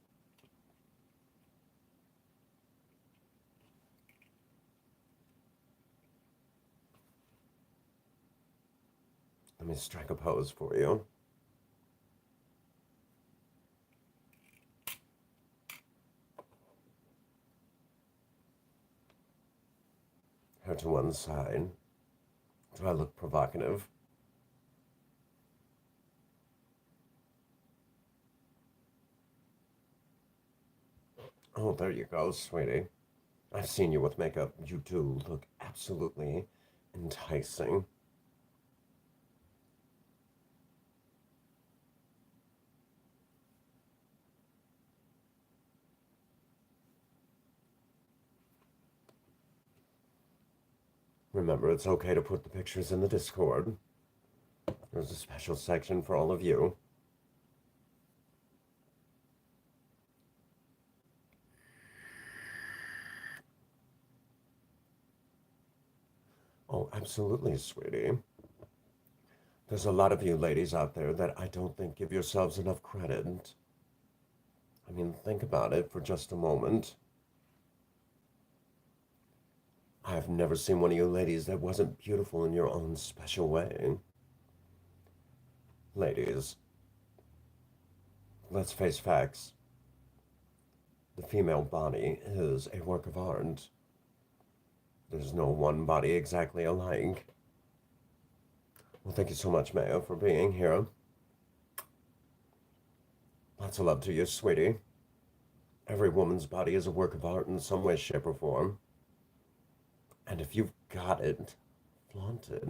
[SPEAKER 1] Let me strike a pose for you. Her to one side. Do I look provocative? Oh, there you go, sweetie. I've seen you with makeup. You do look absolutely enticing. Remember, it's okay to put the pictures in the Discord. There's a special section for all of you. Oh, absolutely, sweetie. There's a lot of you ladies out there that I don't think give yourselves enough credit. I mean, think about it for just a moment. I've never seen one of you ladies that wasn't beautiful in your own special way. Ladies, let's face facts. The female body is a work of art. There's no one body exactly alike. Well, thank you so much, Maya, for being here. Lots of love to you, sweetie. Every woman's body is a work of art in some way, shape, or form. And if you've got it, flaunt it.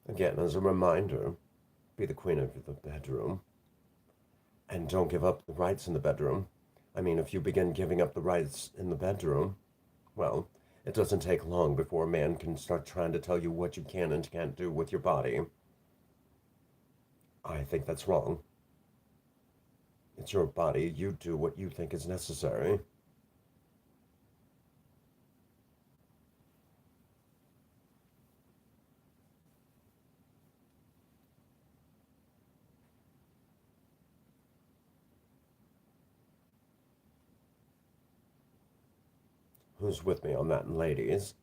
[SPEAKER 1] Again, as a reminder, be the queen of the bedroom. And don't give up the rights in the bedroom. I mean, if you begin giving up the rights in the bedroom, well, it doesn't take long before a man can start trying to tell you what you can and can't do with your body. I think that's wrong. It's your body. You do what you think is necessary. Who's with me on that, ladies?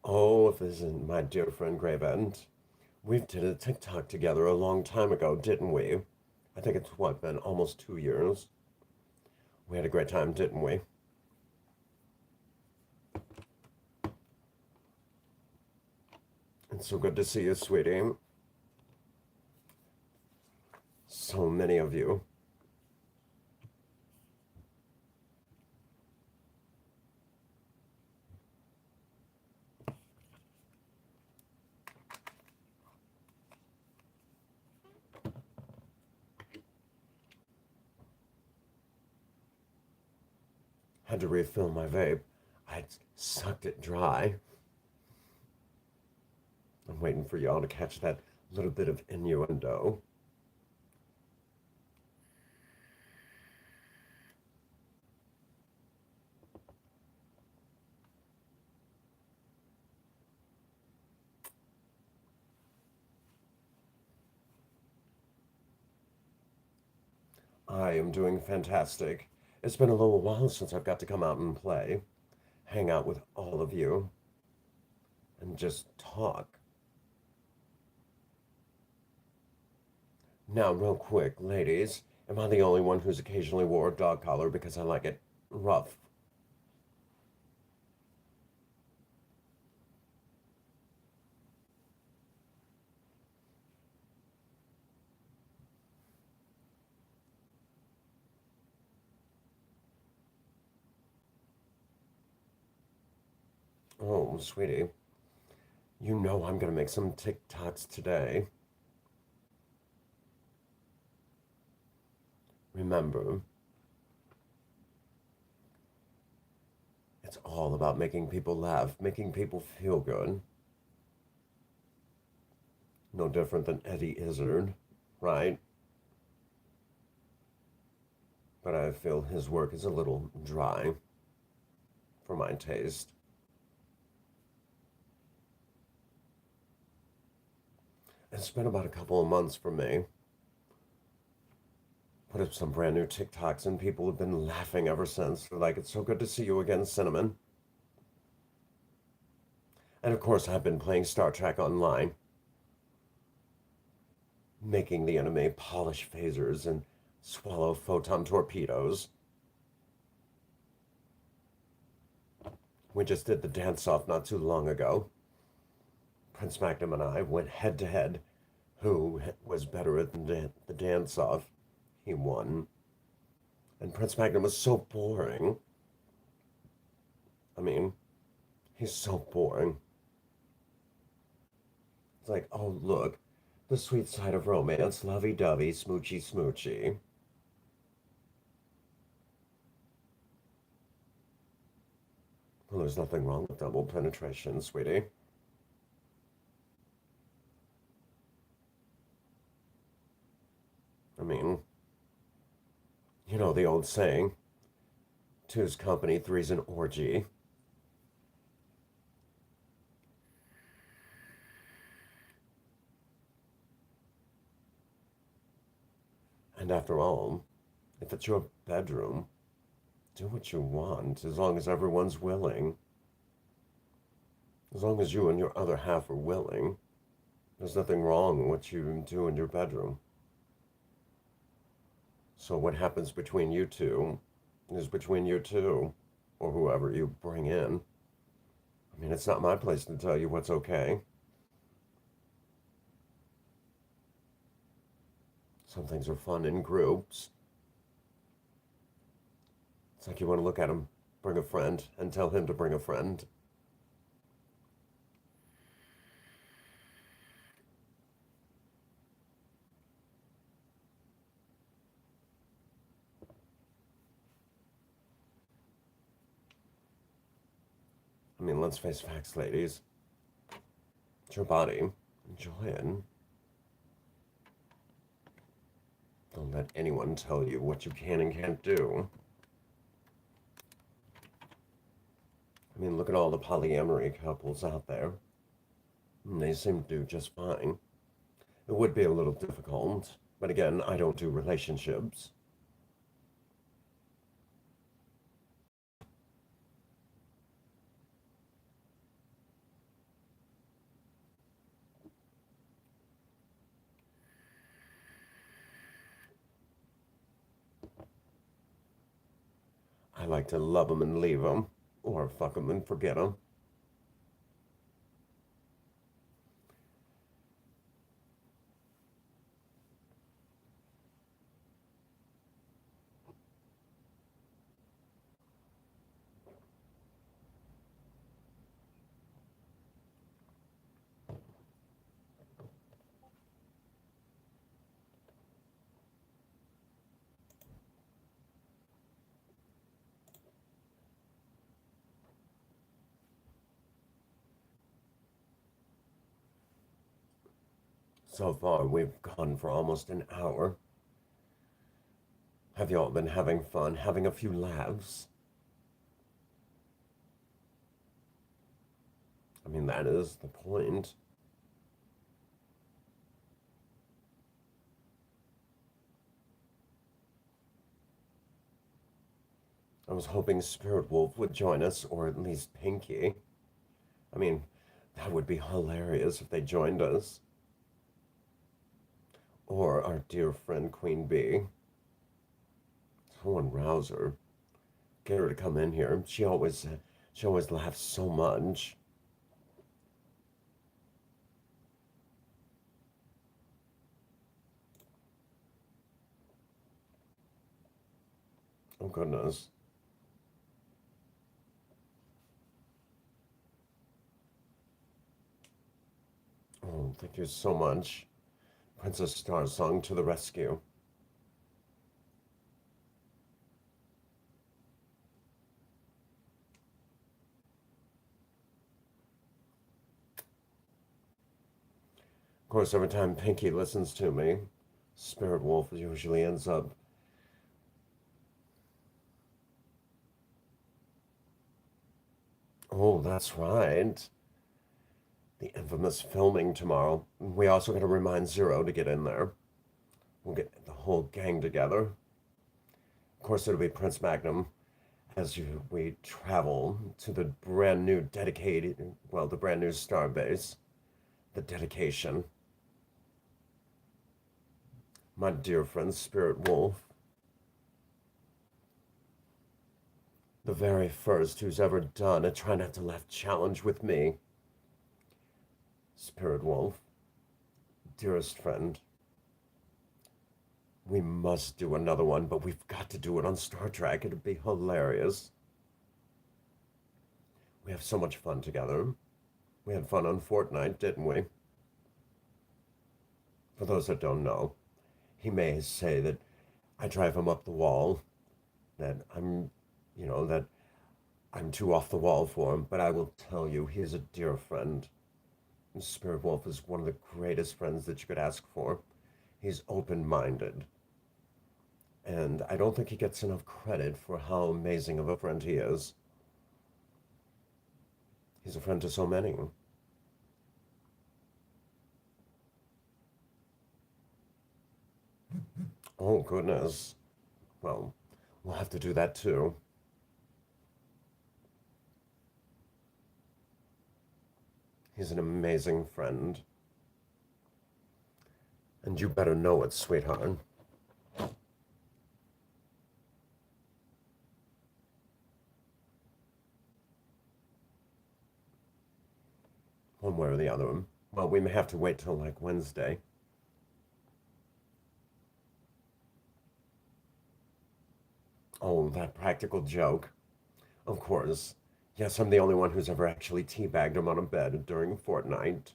[SPEAKER 1] Oh, if this isn't my dear friend Gravend. We did a TikTok together a long time ago, didn't we? I think it's what, been almost 2 years. We had a great time, didn't we? It's so good to see you, sweetie. So many of you. Had to refill my vape. I sucked it dry. I'm waiting for y'all to catch that little bit of innuendo. I am doing fantastic. It's been a little while since I've got to come out and play, hang out with all of you, and just talk. Now, real quick, ladies, am I the only one who's occasionally wore a dog collar because I like it rough? Oh, sweetie, you know I'm gonna make some TikToks today. Remember, it's all about making people laugh, making people feel good. No different than Eddie Izzard, right? But I feel his work is a little dry for my taste. It's been about a couple of months for me. Put uploaded some brand new TikToks and people have been laughing ever since. They're like, it's so good to see you again, Cinnamon. And of course, I've been playing Star Trek Online, making the enemy polish phasers and swallow photon torpedoes. We just did the dance-off not too long ago. Prince Magnum and I went head-to-head. Who was better at the dance-off? He won. And Prince Magnum was so boring. I mean, he's so boring. It's like, oh, look, the sweet side of romance, lovey-dovey, smoochy-smoochy. Well, there's nothing wrong with double penetration, sweetie. I mean, you know the old saying, two's company, three's an orgy. And after all, if it's your bedroom, do what you want as long as everyone's willing. As long as you and your other half are willing, there's nothing wrong with what you do in your bedroom. So what happens between you two is between you two or whoever you bring in. I mean, it's not my place to tell you what's okay. Some things are fun in groups. It's like you want to look at him, bring a friend, and tell him to bring a friend. I mean, let's face facts, ladies. It's your body. Enjoy it. Don't let anyone tell you what you can and can't do. I mean, look at all the polyamory couples out there. And they seem to do just fine. It would be a little difficult, but again, I don't do relationships. I like to love them and leave them, or fuck them and forget them. So far, we've gone for almost an hour. Have you all been having fun, having a few laughs? I mean, that is the point. I was hoping Spirit Wolf would join us, or at least Pinky. I mean, that would be hilarious if they joined us. Or our dear friend Queen Bee. Someone rouse her. Get her to come in here. She always laughs so much. Oh goodness. Oh, thank you so much. Princess Star Song to the rescue. Of course, every time Pinky listens to me, Spirit Wolf usually ends up. Oh, that's right. The infamous filming tomorrow. We also got to remind Zero to get in there. We'll get the whole gang together. Of course, it'll be Prince Magnum as we travel to the brand new dedicated, well, the brand new Starbase, the dedication. My dear friend Spirit Wolf, the very first who's ever done a Try Not to Laugh challenge with me. Spirit Wolf, dearest friend, we must do another one, but we've got to do it on Star Trek. It'd be hilarious. We have so much fun together. We had fun on Fortnite, didn't we? For those that don't know, he may say that I drive him up the wall, that that I'm too off the wall for him, but I will tell you, he is a dear friend. Spirit Wolf is one of the greatest friends that you could ask for. He's open-minded. And I don't think he gets enough credit for how amazing of a friend he is. He's a friend to so many. Oh, goodness. Well, we'll have to do that too. He's an amazing friend. And you better know it, sweetheart. One way or the other. Well, we may have to wait till like Wednesday. Oh, that practical joke. Of course. Yes, I'm the only one who's ever actually teabagged him on a bed during Fortnite.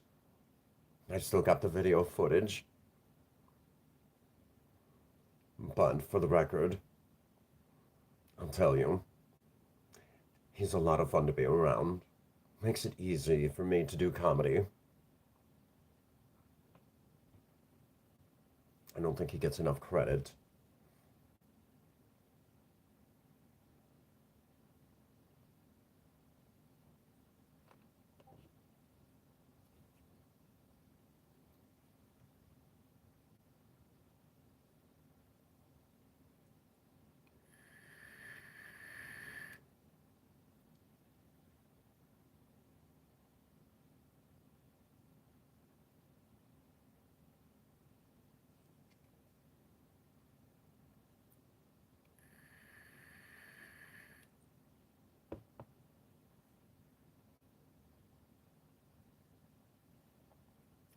[SPEAKER 1] I still got the video footage. But for the record, I'll tell you, he's a lot of fun to be around. Makes it easy for me to do comedy. I don't think he gets enough credit.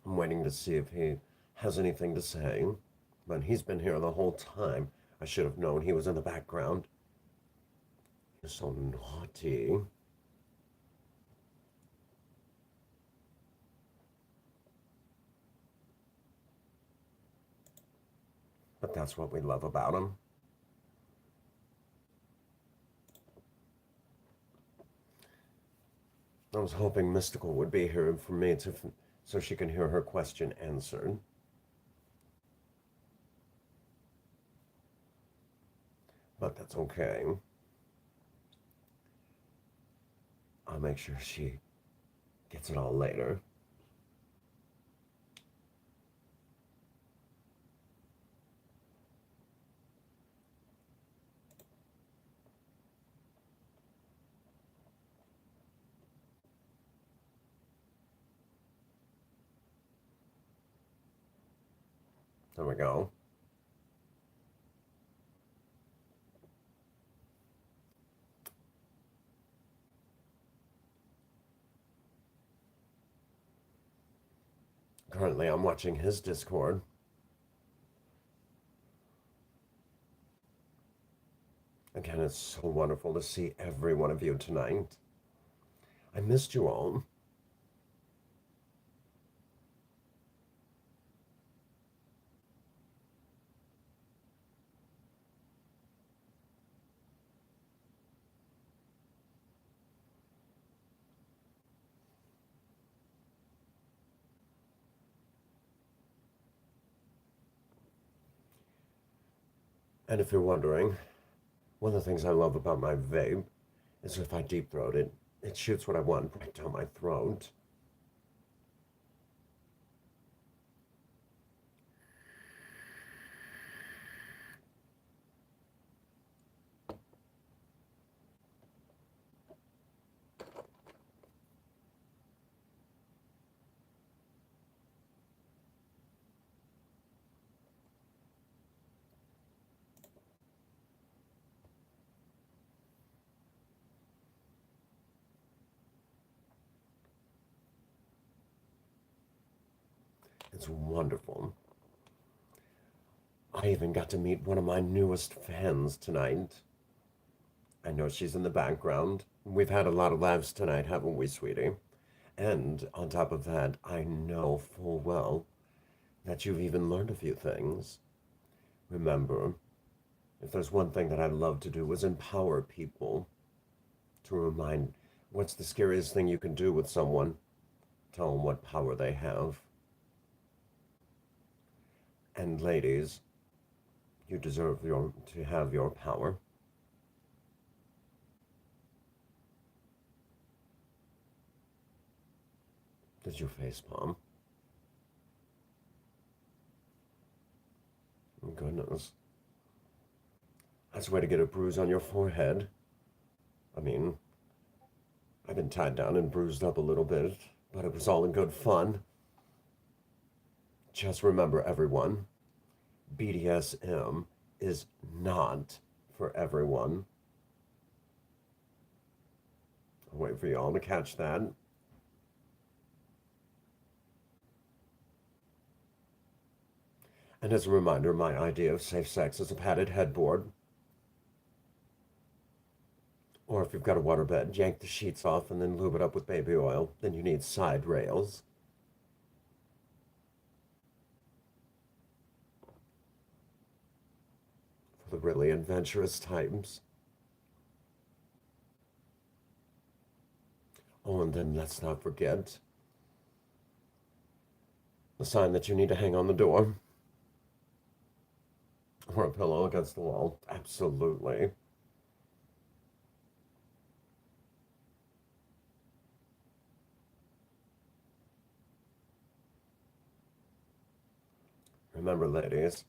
[SPEAKER 1] I'm waiting to see if he has anything to say. But he's been here the whole time. I should have known he was in the background. You're so naughty. But that's what we love about him. I was hoping Mystical would be here for me so she can hear her question answered. But that's okay. I'll make sure she gets it all later. There we go. Currently, I'm watching his Discord. Again, it's so wonderful to see every one of you tonight. I missed you all. And if you're wondering, one of the things I love about my vape is if I deep throat it, it shoots what I want right down my throat. It's wonderful. I even got to meet one of my newest fans tonight. I know she's in the background. We've had a lot of laughs tonight, haven't we, sweetie? And on top of that, I know full well that you've even learned a few things. Remember, if there's one thing that I love to do is empower people to remind what's the scariest thing you can do with someone? Tell them what power they have. And ladies, you deserve to have your power. Did you facepalm? Goodness. That's a way to get a bruise on your forehead. I mean, I've been tied down and bruised up a little bit, but it was all in good fun. Just remember, everyone, BDSM is not for everyone. I'll wait for y'all to catch that. And as a reminder, my idea of safe sex is a padded headboard. Or if you've got a waterbed, yank the sheets off and then lube it up with baby oil. Then you need side rails. For the really adventurous types. Oh, and then let's not forget the sign that you need to hang on the door. Or a pillow against the wall. Absolutely. Remember, ladies,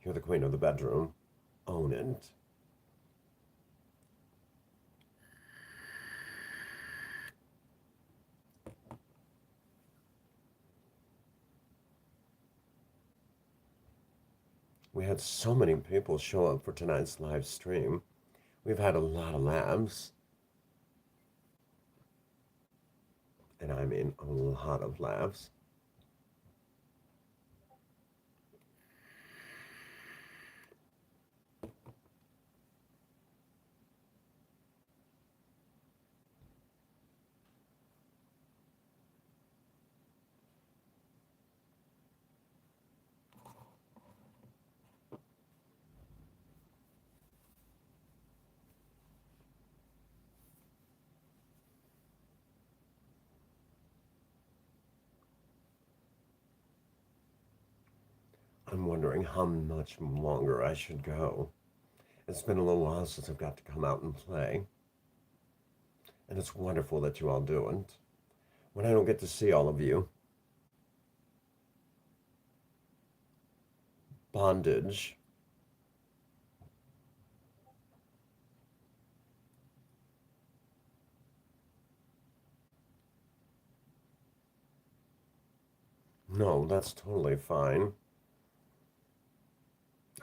[SPEAKER 1] you're the queen of the bedroom. Own it. We had so many people show up for tonight's live stream. We've had a lot of laughs. And I mean a lot of laughs. I'm wondering how much longer I should go. It's been a little while since I've got to come out and play. And it's wonderful that you all do it. When I don't get to see all of you, bondage. No, that's totally fine.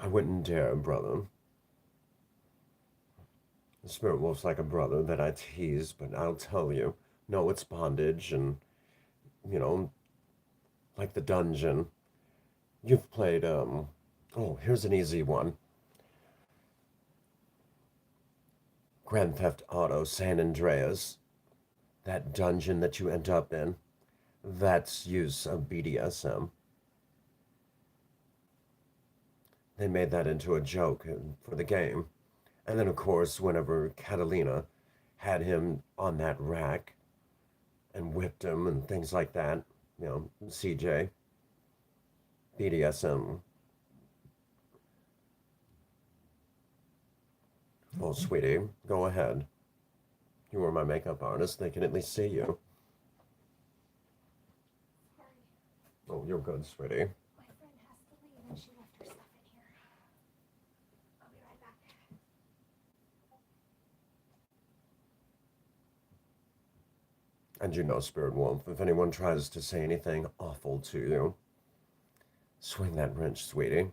[SPEAKER 1] I wouldn't dare, brother. The spirit wolf's like a brother that I tease, but I'll tell you, no, it's bondage and, you know, like the dungeon. You've played, oh, here's an easy one. Grand Theft Auto San Andreas. That dungeon that you end up in, that's use of BDSM. They made that into a joke for the game. And then, of course, whenever Catalina had him on that rack and whipped him and things like that, CJ, BDSM. Oh, sweetie, go ahead. You were my makeup artist. They can at least see you. Oh, you're good, sweetie.
[SPEAKER 2] My friend has to leave and she left her stuff in here. I'll be right back.
[SPEAKER 1] And you know, Spirit Wolf, if anyone tries to say anything awful to you, swing that wrench, sweetie.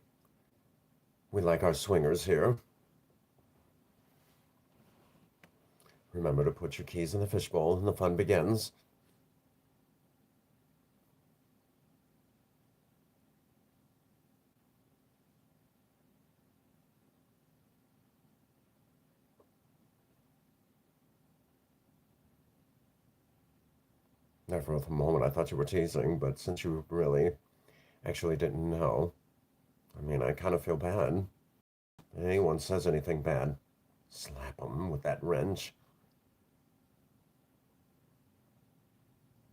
[SPEAKER 1] We like our swingers here. Remember to put your keys in the fishbowl and the fun begins. There for a moment I thought you were teasing, but since you really actually didn't know, I mean, I kind of feel bad. If anyone says anything bad, slap them with that wrench.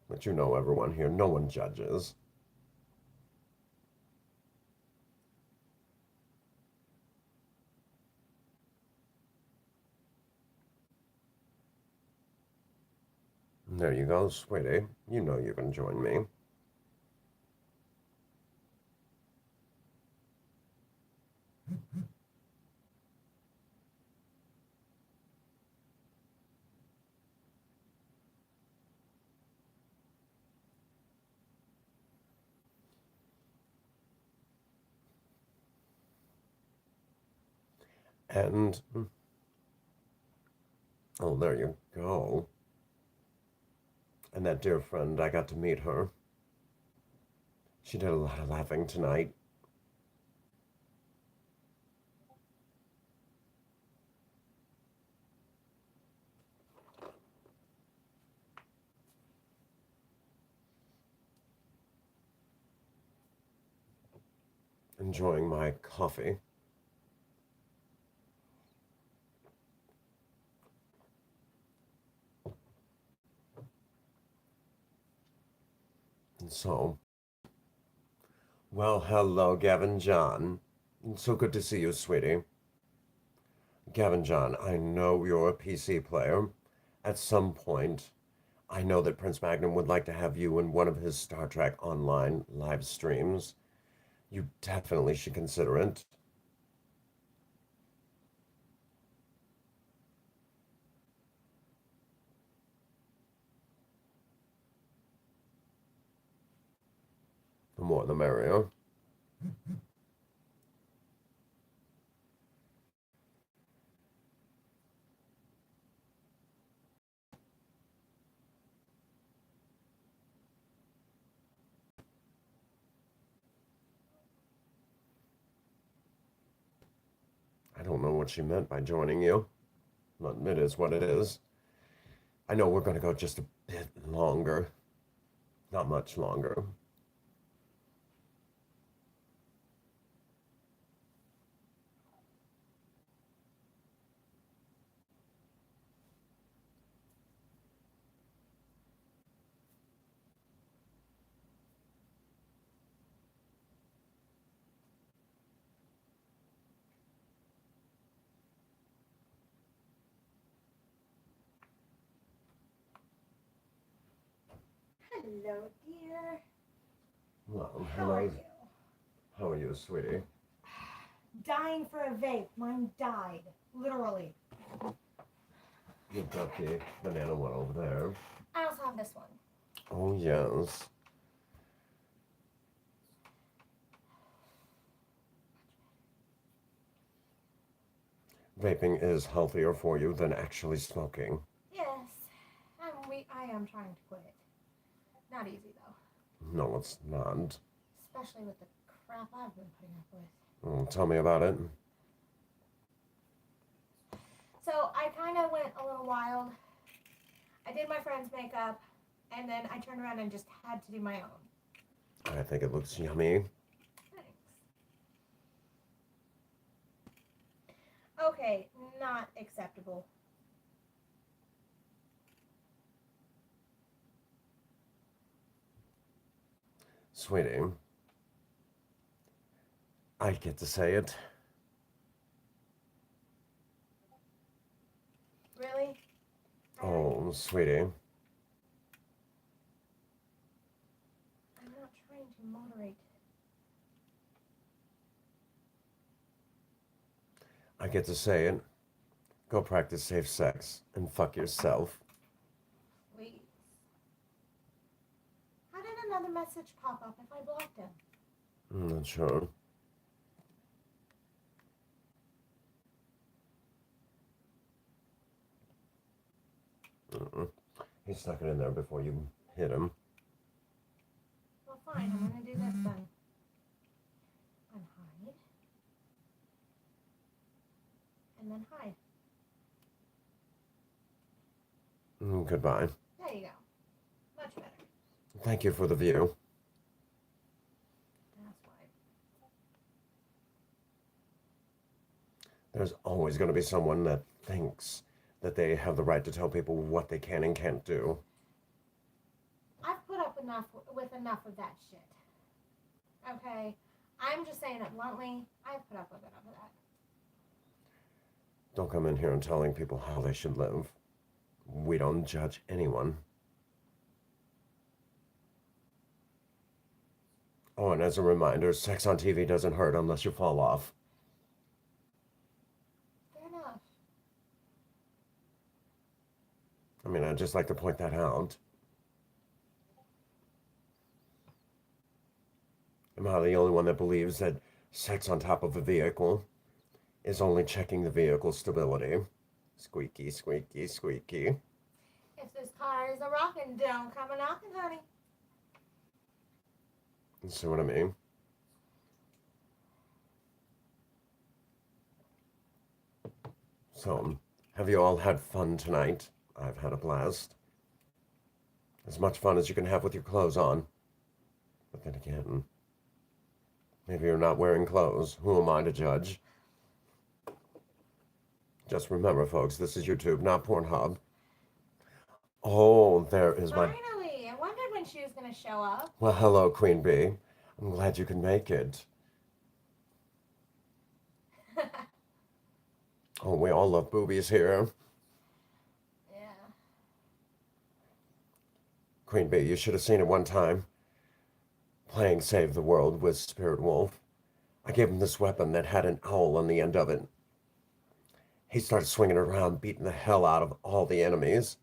[SPEAKER 1] But you know everyone here, no one judges. There you go, sweetie. You know you can join me. And, oh, there you go. And that dear friend, I got to meet her. She did a lot of laughing tonight. Enjoying my coffee. And so, well, hello, Gavin John. So good to see you, sweetie. Gavin John, I know you're a PC player. At some point, I know that Prince Magnum would like to have you in one of his Star Trek Online live streams. You definitely should consider it. The more the merrier. I don't know what she meant by joining you, but it is what it is. I know we're going to go just a bit longer. Not much longer.
[SPEAKER 2] Hello, dear.
[SPEAKER 1] Well,
[SPEAKER 2] How are
[SPEAKER 1] hello.
[SPEAKER 2] you?
[SPEAKER 1] How are you, sweetie?
[SPEAKER 2] Dying for a vape. Mine died. Literally.
[SPEAKER 1] You've got the banana one over there.
[SPEAKER 2] I also have this one.
[SPEAKER 1] Oh, yes. Vaping is healthier for you than actually smoking.
[SPEAKER 2] Yes. I am trying to quit. Not easy, though.
[SPEAKER 1] No, it's not.
[SPEAKER 2] Especially with the crap I've been putting up with.
[SPEAKER 1] Tell me about it.
[SPEAKER 2] So I kind of went a little wild. I did my friend's makeup, and then I turned around and just had to do my own.
[SPEAKER 1] I think it looks yummy.
[SPEAKER 2] Thanks. Okay, not acceptable.
[SPEAKER 1] Sweetie, I get to say it.
[SPEAKER 2] Really?
[SPEAKER 1] Oh, sweetie.
[SPEAKER 2] I'm not trying to moderate.
[SPEAKER 1] I get to say it. Go practice safe sex and fuck yourself.
[SPEAKER 2] Please. How did another message pop up if I blocked him?
[SPEAKER 1] I'm not sure. He stuck it in there before you hit him.
[SPEAKER 2] Well, fine. I'm gonna do this then. Unhide. And then hide.
[SPEAKER 1] Goodbye.
[SPEAKER 2] There you go. Much better.
[SPEAKER 1] Thank you for the view.
[SPEAKER 2] That's why.
[SPEAKER 1] There's always going to be someone that thinks that they have the right to tell people what they can and can't do.
[SPEAKER 2] I've put up enough with enough of that shit. Okay? I'm just saying it bluntly. I've put up with enough of that.
[SPEAKER 1] Don't come in here and telling people how they should live. We don't judge anyone. Oh, and as a reminder, sex on TV doesn't hurt unless you fall off.
[SPEAKER 2] Fair enough.
[SPEAKER 1] I mean, I'd just like to point that out. Am I the only one that believes that sex on top of a vehicle is only checking the vehicle's stability? Squeaky, squeaky, squeaky.
[SPEAKER 2] If this car is a rockin', don't come a knockin', honey.
[SPEAKER 1] You see what I mean? So, have you all had fun tonight? I've had a blast. As much fun as you can have with your clothes on. But then again, maybe you're not wearing clothes. Who am I to judge? Just remember, folks, this is YouTube, not Pornhub. Oh, there is my...
[SPEAKER 2] Finally! I wondered when she was gonna show up.
[SPEAKER 1] Well, hello, Queen Bee. I'm glad you can make it. Oh, we all love boobies here.
[SPEAKER 2] Yeah.
[SPEAKER 1] Queen Bee, you should have seen it one time. Playing Save the World with Spirit Wolf. I gave him this weapon that had an owl on the end of it. He started swinging around, beating the hell out of all the enemies.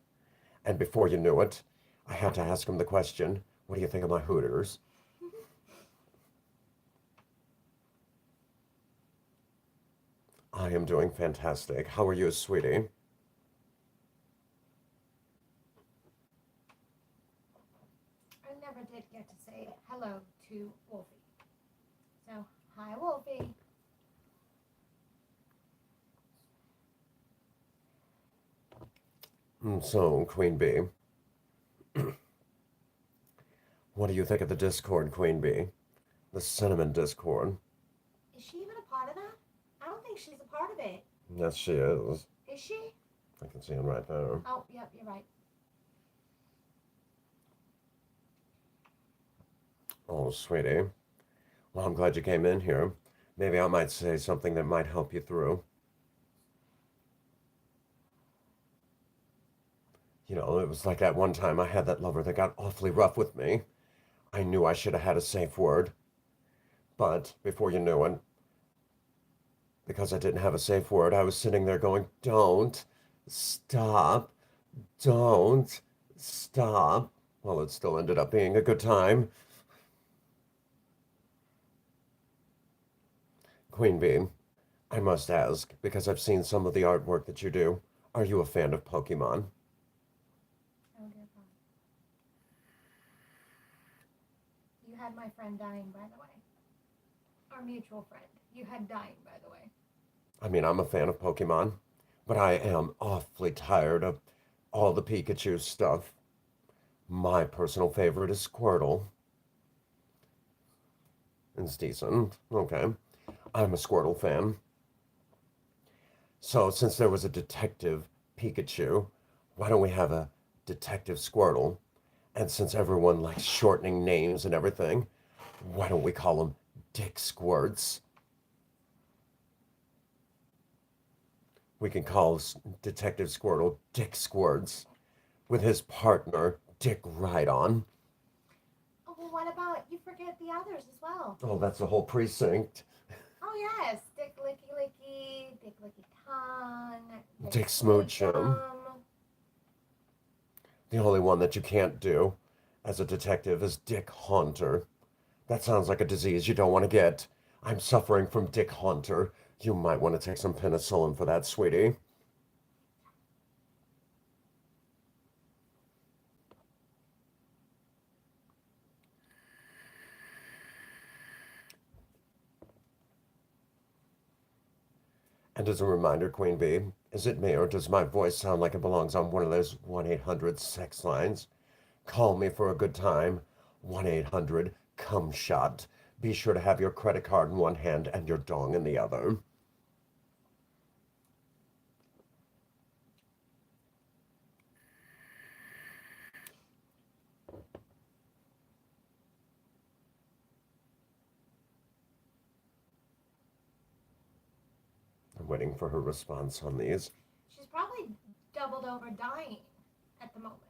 [SPEAKER 1] And before you knew it, I had to ask him the question, what do you think of my hooters? I am doing fantastic. How are you, sweetie?
[SPEAKER 2] I never did get to say hello to Wolfie. So, hi, Wolfie.
[SPEAKER 1] So, Queen Bee, what do you think of the Discord, Queen Bee? The Cinnamon Discord.
[SPEAKER 2] Is she even a part of that? I don't think she's a part of it.
[SPEAKER 1] Yes, she is.
[SPEAKER 2] Is she?
[SPEAKER 1] I can see him right there.
[SPEAKER 2] Oh, yep, you're right.
[SPEAKER 1] Oh, sweetie. Well, I'm glad you came in here. Maybe I might say something that might help you through. You know, it was like that one time I had that lover that got awfully rough with me. I knew I should have had a safe word. But before you knew it, because I didn't have a safe word, I was sitting there going, don't stop, don't stop. Well, it still ended up being a good time. Queen Bee, I must ask, because I've seen some of the artwork that you do, are you a fan of Pokemon?
[SPEAKER 2] Oh, dear God. You had my friend dying, by the way. Our mutual friend. You had dying, by the way.
[SPEAKER 1] I mean, I'm a fan of Pokemon, but I am awfully tired of all the Pikachu stuff. My personal favorite is Squirtle. It's decent. Okay. I'm a Squirtle fan. So, since there was a Detective Pikachu, why don't we have a Detective Squirtle? And since everyone likes shortening names and everything, why don't we call him Dick Squirts? We can call Detective Squirtle Dick Squirts with his partner, Dick Rhydon.
[SPEAKER 2] Oh, well, what about you forget the others as well?
[SPEAKER 1] Oh, that's the whole precinct.
[SPEAKER 2] Oh, yes. Dick Licky Licky, Dick Licky Tongue,
[SPEAKER 1] Dick Smoochum. The only one that you can't do as a detective is Dick Haunter. That sounds like a disease you don't want to get. I'm suffering from Dick Haunter. You might want to take some penicillin for that, sweetie. And as a reminder, Queen Bee, is it me or does my voice sound like it belongs on one of those 1-800 sex lines? Call me for a good time. 1-800 come shot. Be sure to have your credit card in one hand and your dong in the other. I'm waiting for her response on these.
[SPEAKER 2] She's probably doubled over dying at the moment.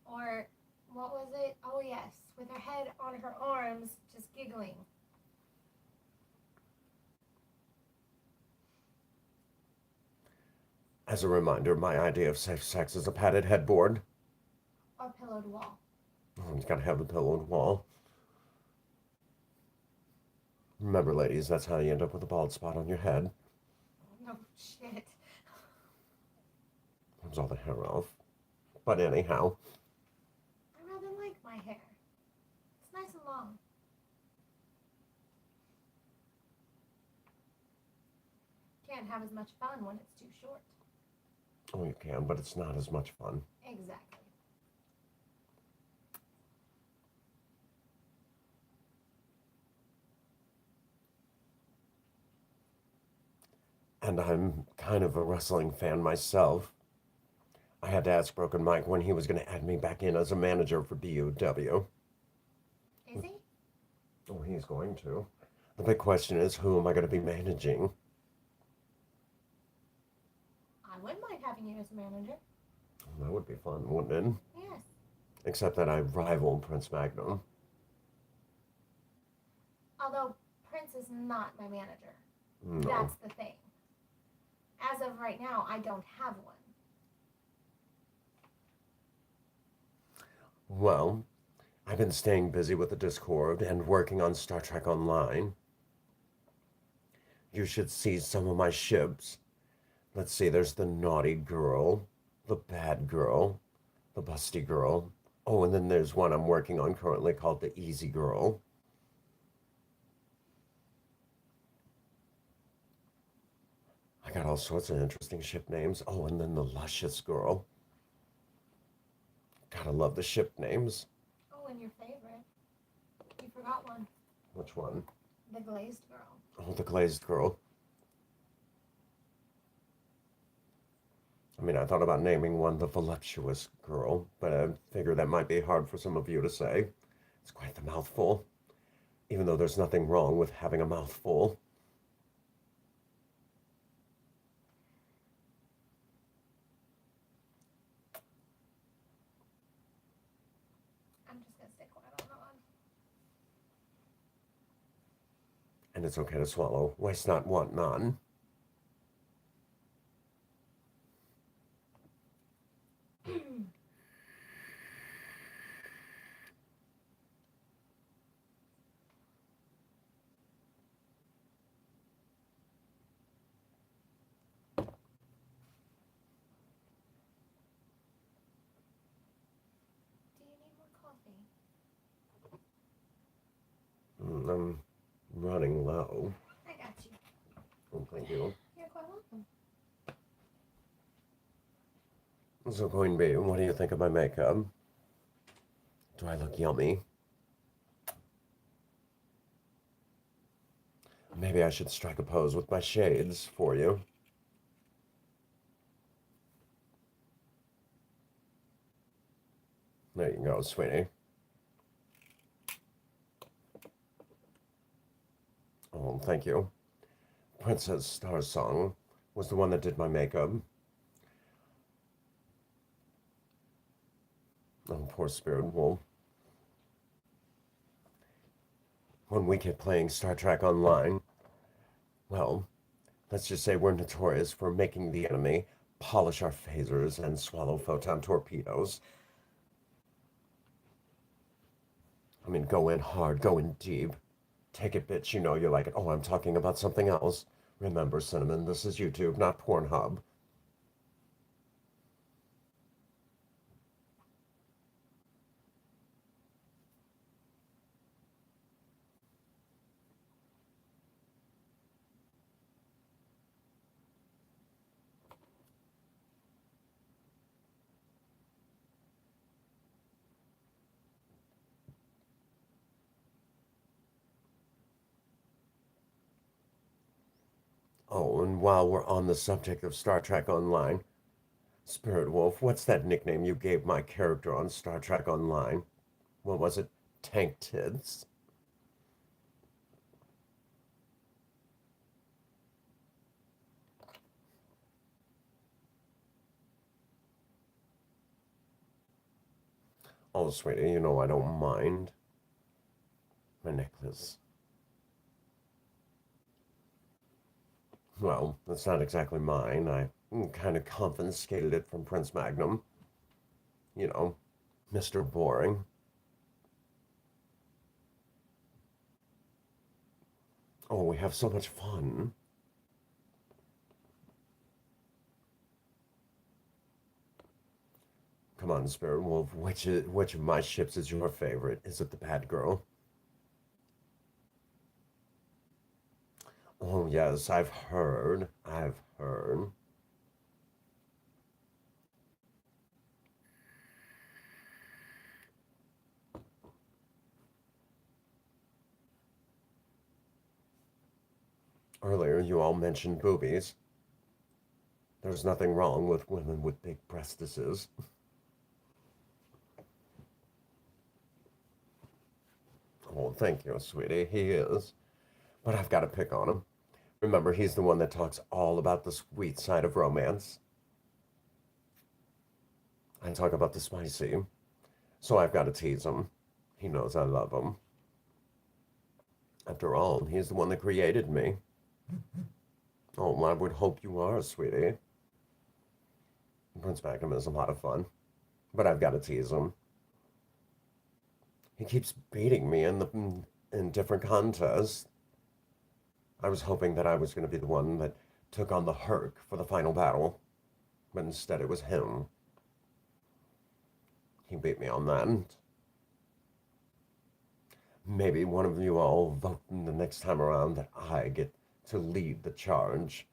[SPEAKER 2] Or, what was it? Oh, yes, with her head on her arms, just giggling.
[SPEAKER 1] As a reminder, my idea of safe sex is a padded headboard.
[SPEAKER 2] Or pillowed wall.
[SPEAKER 1] Oh, it's gotta have a pillowed wall. Remember, ladies, that's how you end up with a bald spot on your head.
[SPEAKER 2] No shit.
[SPEAKER 1] Comes all the hair off. But anyhow.
[SPEAKER 2] I rather like my hair. It's nice and long. Can't have as much fun when it's too short.
[SPEAKER 1] Oh, you can, but it's not as much fun.
[SPEAKER 2] Exactly.
[SPEAKER 1] And I'm kind of a wrestling fan myself. I had to ask Broken Mike when he was going to add me back in as a manager for BUW.
[SPEAKER 2] Is he?
[SPEAKER 1] Oh, he's going to. The big question is, who am I going to be managing?
[SPEAKER 2] I wouldn't mind having you as a manager.
[SPEAKER 1] That would be fun, wouldn't it?
[SPEAKER 2] Yes.
[SPEAKER 1] Except that I rival Prince Magnum.
[SPEAKER 2] Although Prince is not my manager.
[SPEAKER 1] No.
[SPEAKER 2] That's the thing. As of right now, I don't have one.
[SPEAKER 1] Well, I've been staying busy with the Discord and working on Star Trek Online. You should see some of my ships. Let's see, there's the naughty girl, the bad girl, the busty girl. Oh, and then there's one I'm working on currently called the easy girl. I got all sorts of interesting ship names. Oh, and then the luscious girl. Gotta love the ship names.
[SPEAKER 2] Oh, and your favorite. You forgot one.
[SPEAKER 1] Which one?
[SPEAKER 2] The glazed girl.
[SPEAKER 1] Oh, the glazed girl. I mean, I thought about naming one the voluptuous girl, but I figure that might be hard for some of you to say. It's quite the mouthful. Even though there's nothing wrong with having a mouthful.
[SPEAKER 2] I'm just gonna stay quiet on that one.
[SPEAKER 1] And it's okay to swallow. Waste not, want none.
[SPEAKER 2] Do you need more coffee?
[SPEAKER 1] I'm running low.
[SPEAKER 2] I got you.
[SPEAKER 1] Oh, thank you.
[SPEAKER 2] You're quite welcome.
[SPEAKER 1] So, Queen Bee, what do you think of my makeup? Do I look yummy? Maybe I should strike a pose with my shades for you. There you go, sweetie. Oh, thank you. Princess Star Song was the one that did my makeup. Oh, poor Spirit Wolf. When we get playing Star Trek Online, well, let's just say we're notorious for making the enemy polish our phasers and swallow photon torpedoes. I mean, go in hard, go in deep. Take it, bitch, you know you like it. Oh, I'm talking about something else. Remember, Cinnamon, this is YouTube, not Pornhub. Oh, and while we're on the subject of Star Trek Online, Spirit Wolf, what's that nickname you gave my character on Star Trek Online? What was it? Tank Tits? Oh, sweetie, you know I don't mind. My necklace. Well, it's not exactly mine. I kind of confiscated it from Prince Magnum. You know, Mr. Boring. Oh, we have so much fun. Come on, Spirit Wolf. Which of my ships is your favorite? Is it the Bad Girl? Oh, yes, I've heard. I've heard. Earlier, you all mentioned boobies. There's nothing wrong with women with big breastises. Oh, thank you, sweetie. He is. But I've got to pick on him. Remember, he's the one that talks all about the sweet side of romance. I talk about the spicy. So I've got to tease him. He knows I love him. After all, he's the one that created me. Oh, I would hope you are, sweetie. Prince Magnum is a lot of fun, but I've got to tease him. He keeps beating me in different contests. I was hoping that I was going to be the one that took on the Herc for the final battle, but instead it was him. He beat me on that. Maybe one of you all vote the next time around that I get to lead the charge.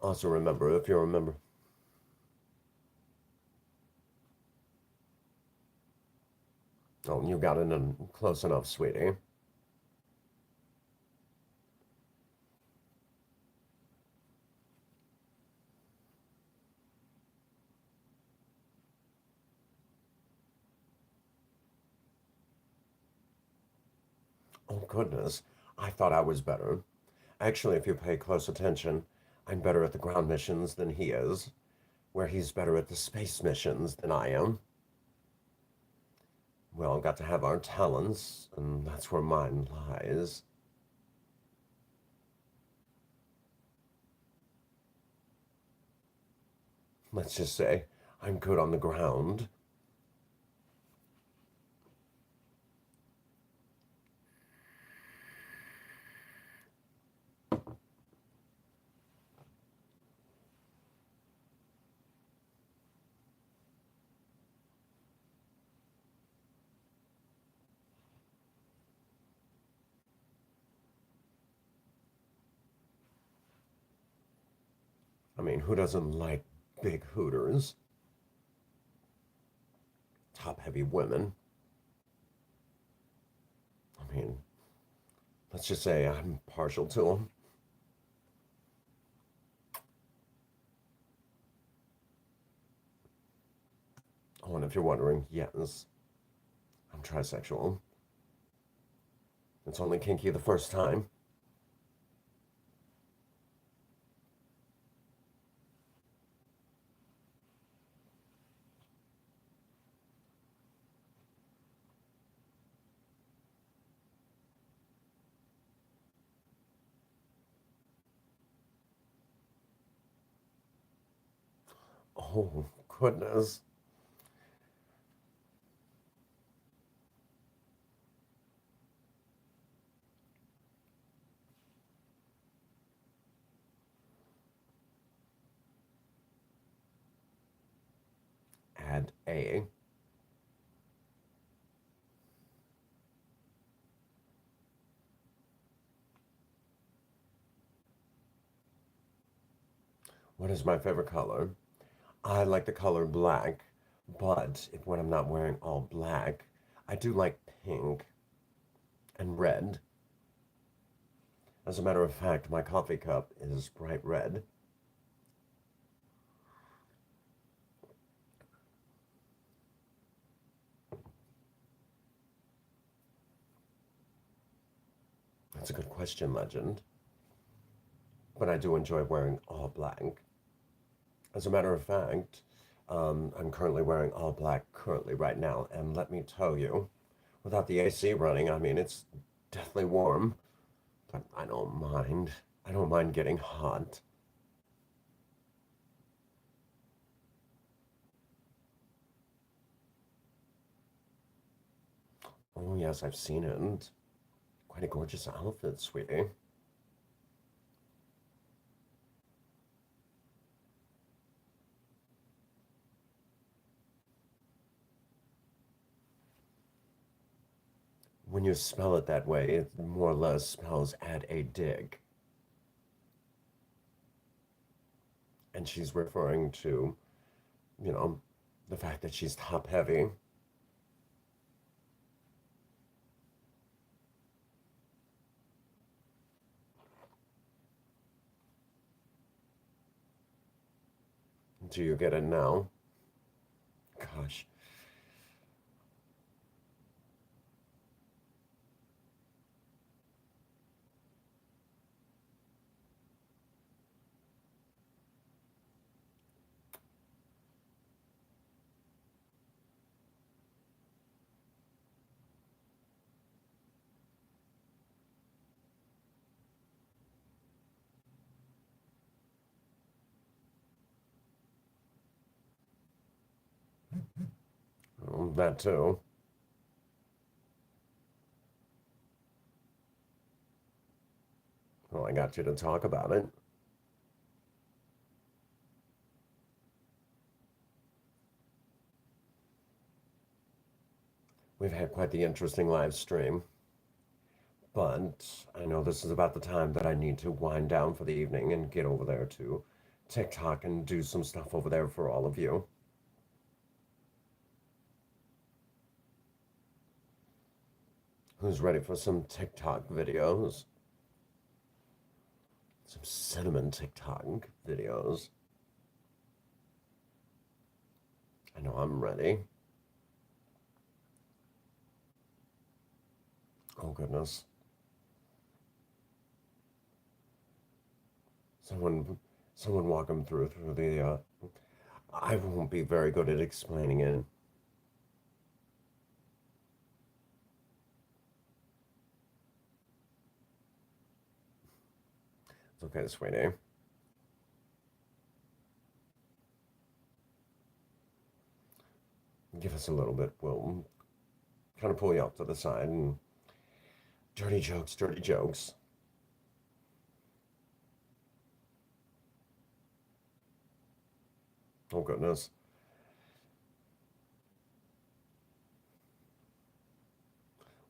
[SPEAKER 1] Also remember, if you remember, oh, you got it in close enough, sweetie. Oh, goodness. I thought I was better. Actually, if you pay close attention, I'm better at the ground missions than he is, where he's better at the space missions than I am. We all got to have our talents, and that's where mine lies. Let's just say I'm good on the ground. I mean, who doesn't like big hooters? Top heavy women. I mean, let's just say I'm partial to them. Oh, and if you're wondering, yes, I'm trisexual. It's only kinky the first time. Oh, goodness. add a what is my favorite color? I like the color black, but if when I'm not wearing all black, I do like pink and red. As a matter of fact, my coffee cup is bright red. That's a good question, Legend. But I do enjoy wearing all black. As a matter of fact, I'm currently wearing all black currently right now, and let me tell you, without the AC running, I mean, it's deathly warm, but I don't mind. I don't mind getting hot. Oh, yes, I've seen it. Quite a gorgeous outfit, sweetie. When you spell it that way, it more or less spells add a dig. And she's referring to, you know, the fact that she's top heavy. Do you get it now? Gosh. That too. Well, I got you to talk about it. We've had quite the interesting live stream, but I know this is about the time that I need to wind down for the evening and get over there to TikTok and do some stuff over there for all of you. Who's ready for some TikTok videos? Some cinnamon TikTok videos. I know I'm ready. Oh goodness. Someone someone walk them through the I won't be very good at explaining it. It's okay, sweetie. Give us a little bit. We'll kind of pull you off to the side and dirty jokes, dirty jokes. Oh goodness.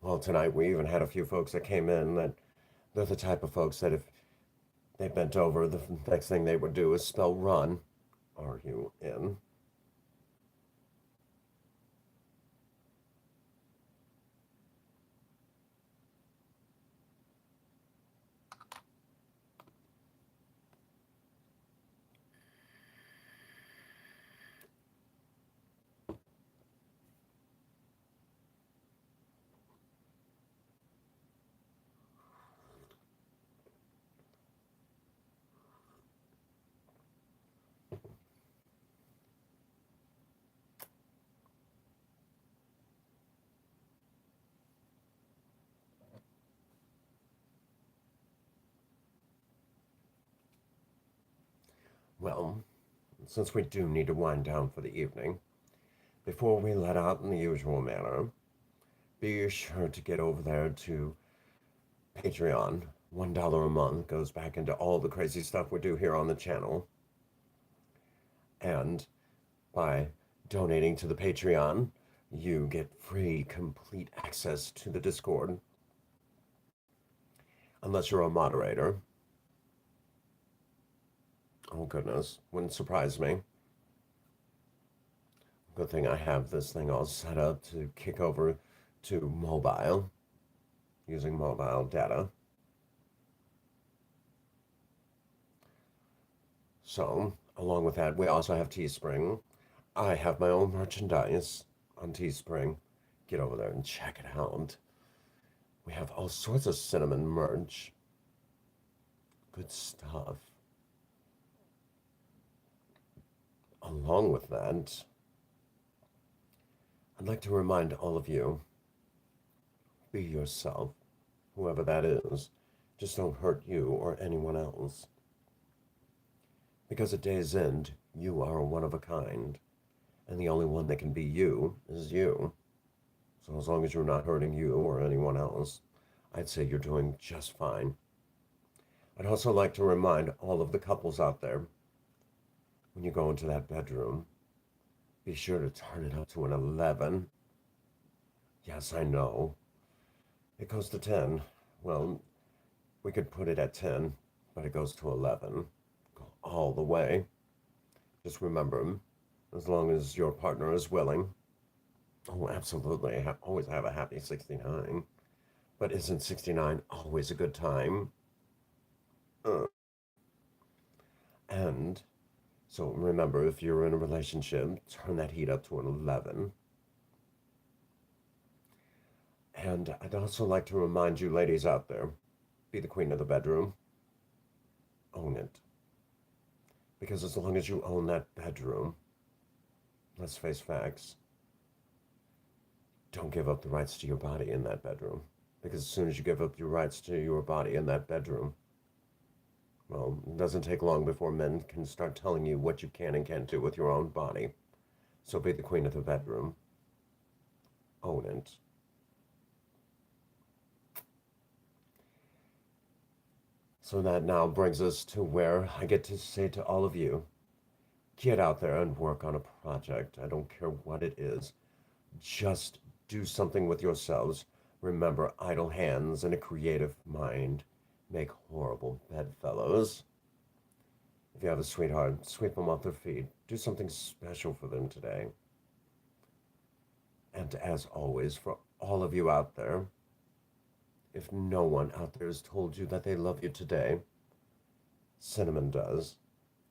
[SPEAKER 1] Well, tonight we even had a few folks that came in that they're the type of folks that if they bent over, the next thing they would do is spell run, R-U-N. Well, since we do need to wind down for the evening, before we let out in the usual manner, be sure to get over there to Patreon. $1 a month goes back into all the crazy stuff we do here on the channel. And by Donating to the Patreon, you get free, complete access to the Discord, unless you're a moderator. Oh, goodness. Wouldn't surprise me. Good thing I have this thing all set up to kick over to mobile, using mobile data. So, along with that, we also have Teespring. I have my own merchandise on Teespring. Get over there and check it out. We have all sorts of cinnamon merch. Good stuff. Along with that, I'd like to remind all of you, be yourself, whoever that is. Just don't hurt you or anyone else. Because at day's end, you are one of a kind, and the only one that can be you is you. So as long as you're not hurting you or anyone else, I'd say you're doing just fine. I'd also like to remind all of the couples out there, when you go into that bedroom, be sure to turn it up to an 11. Yes, I know. It goes to 10. Well, we could put it at 10, but it goes to 11. Go all the way. Just remember, as long as your partner is willing. Oh, absolutely. Always have a happy 69. But isn't 69 always a good time? Uh, and so remember, if you're in a relationship, turn that heat up to an 11. And I'd also like to remind you ladies out there, be the queen of the bedroom. Own it. Because as long as you own that bedroom, let's face facts, don't give up the rights to your body in that bedroom. Because as soon as you give up your rights to your body in that bedroom, well, it doesn't take long before men can start telling you what you can and can't do with your own body. So be the queen of the bedroom. Own it. So that now brings us to where I get to say to all of you, get out there and work on a project. I don't care what it is. Just do something with yourselves. Remember, idle hands and a creative mind make horrible bedfellows. If you have a sweetheart, sweep them off their feet. Do something special for them today. And as always, for all of you out there, if no one out there has told you that they love you today, Cinnamon does.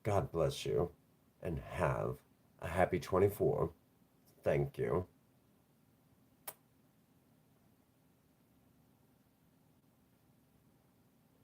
[SPEAKER 1] God bless you, and have a happy 24. Thank you.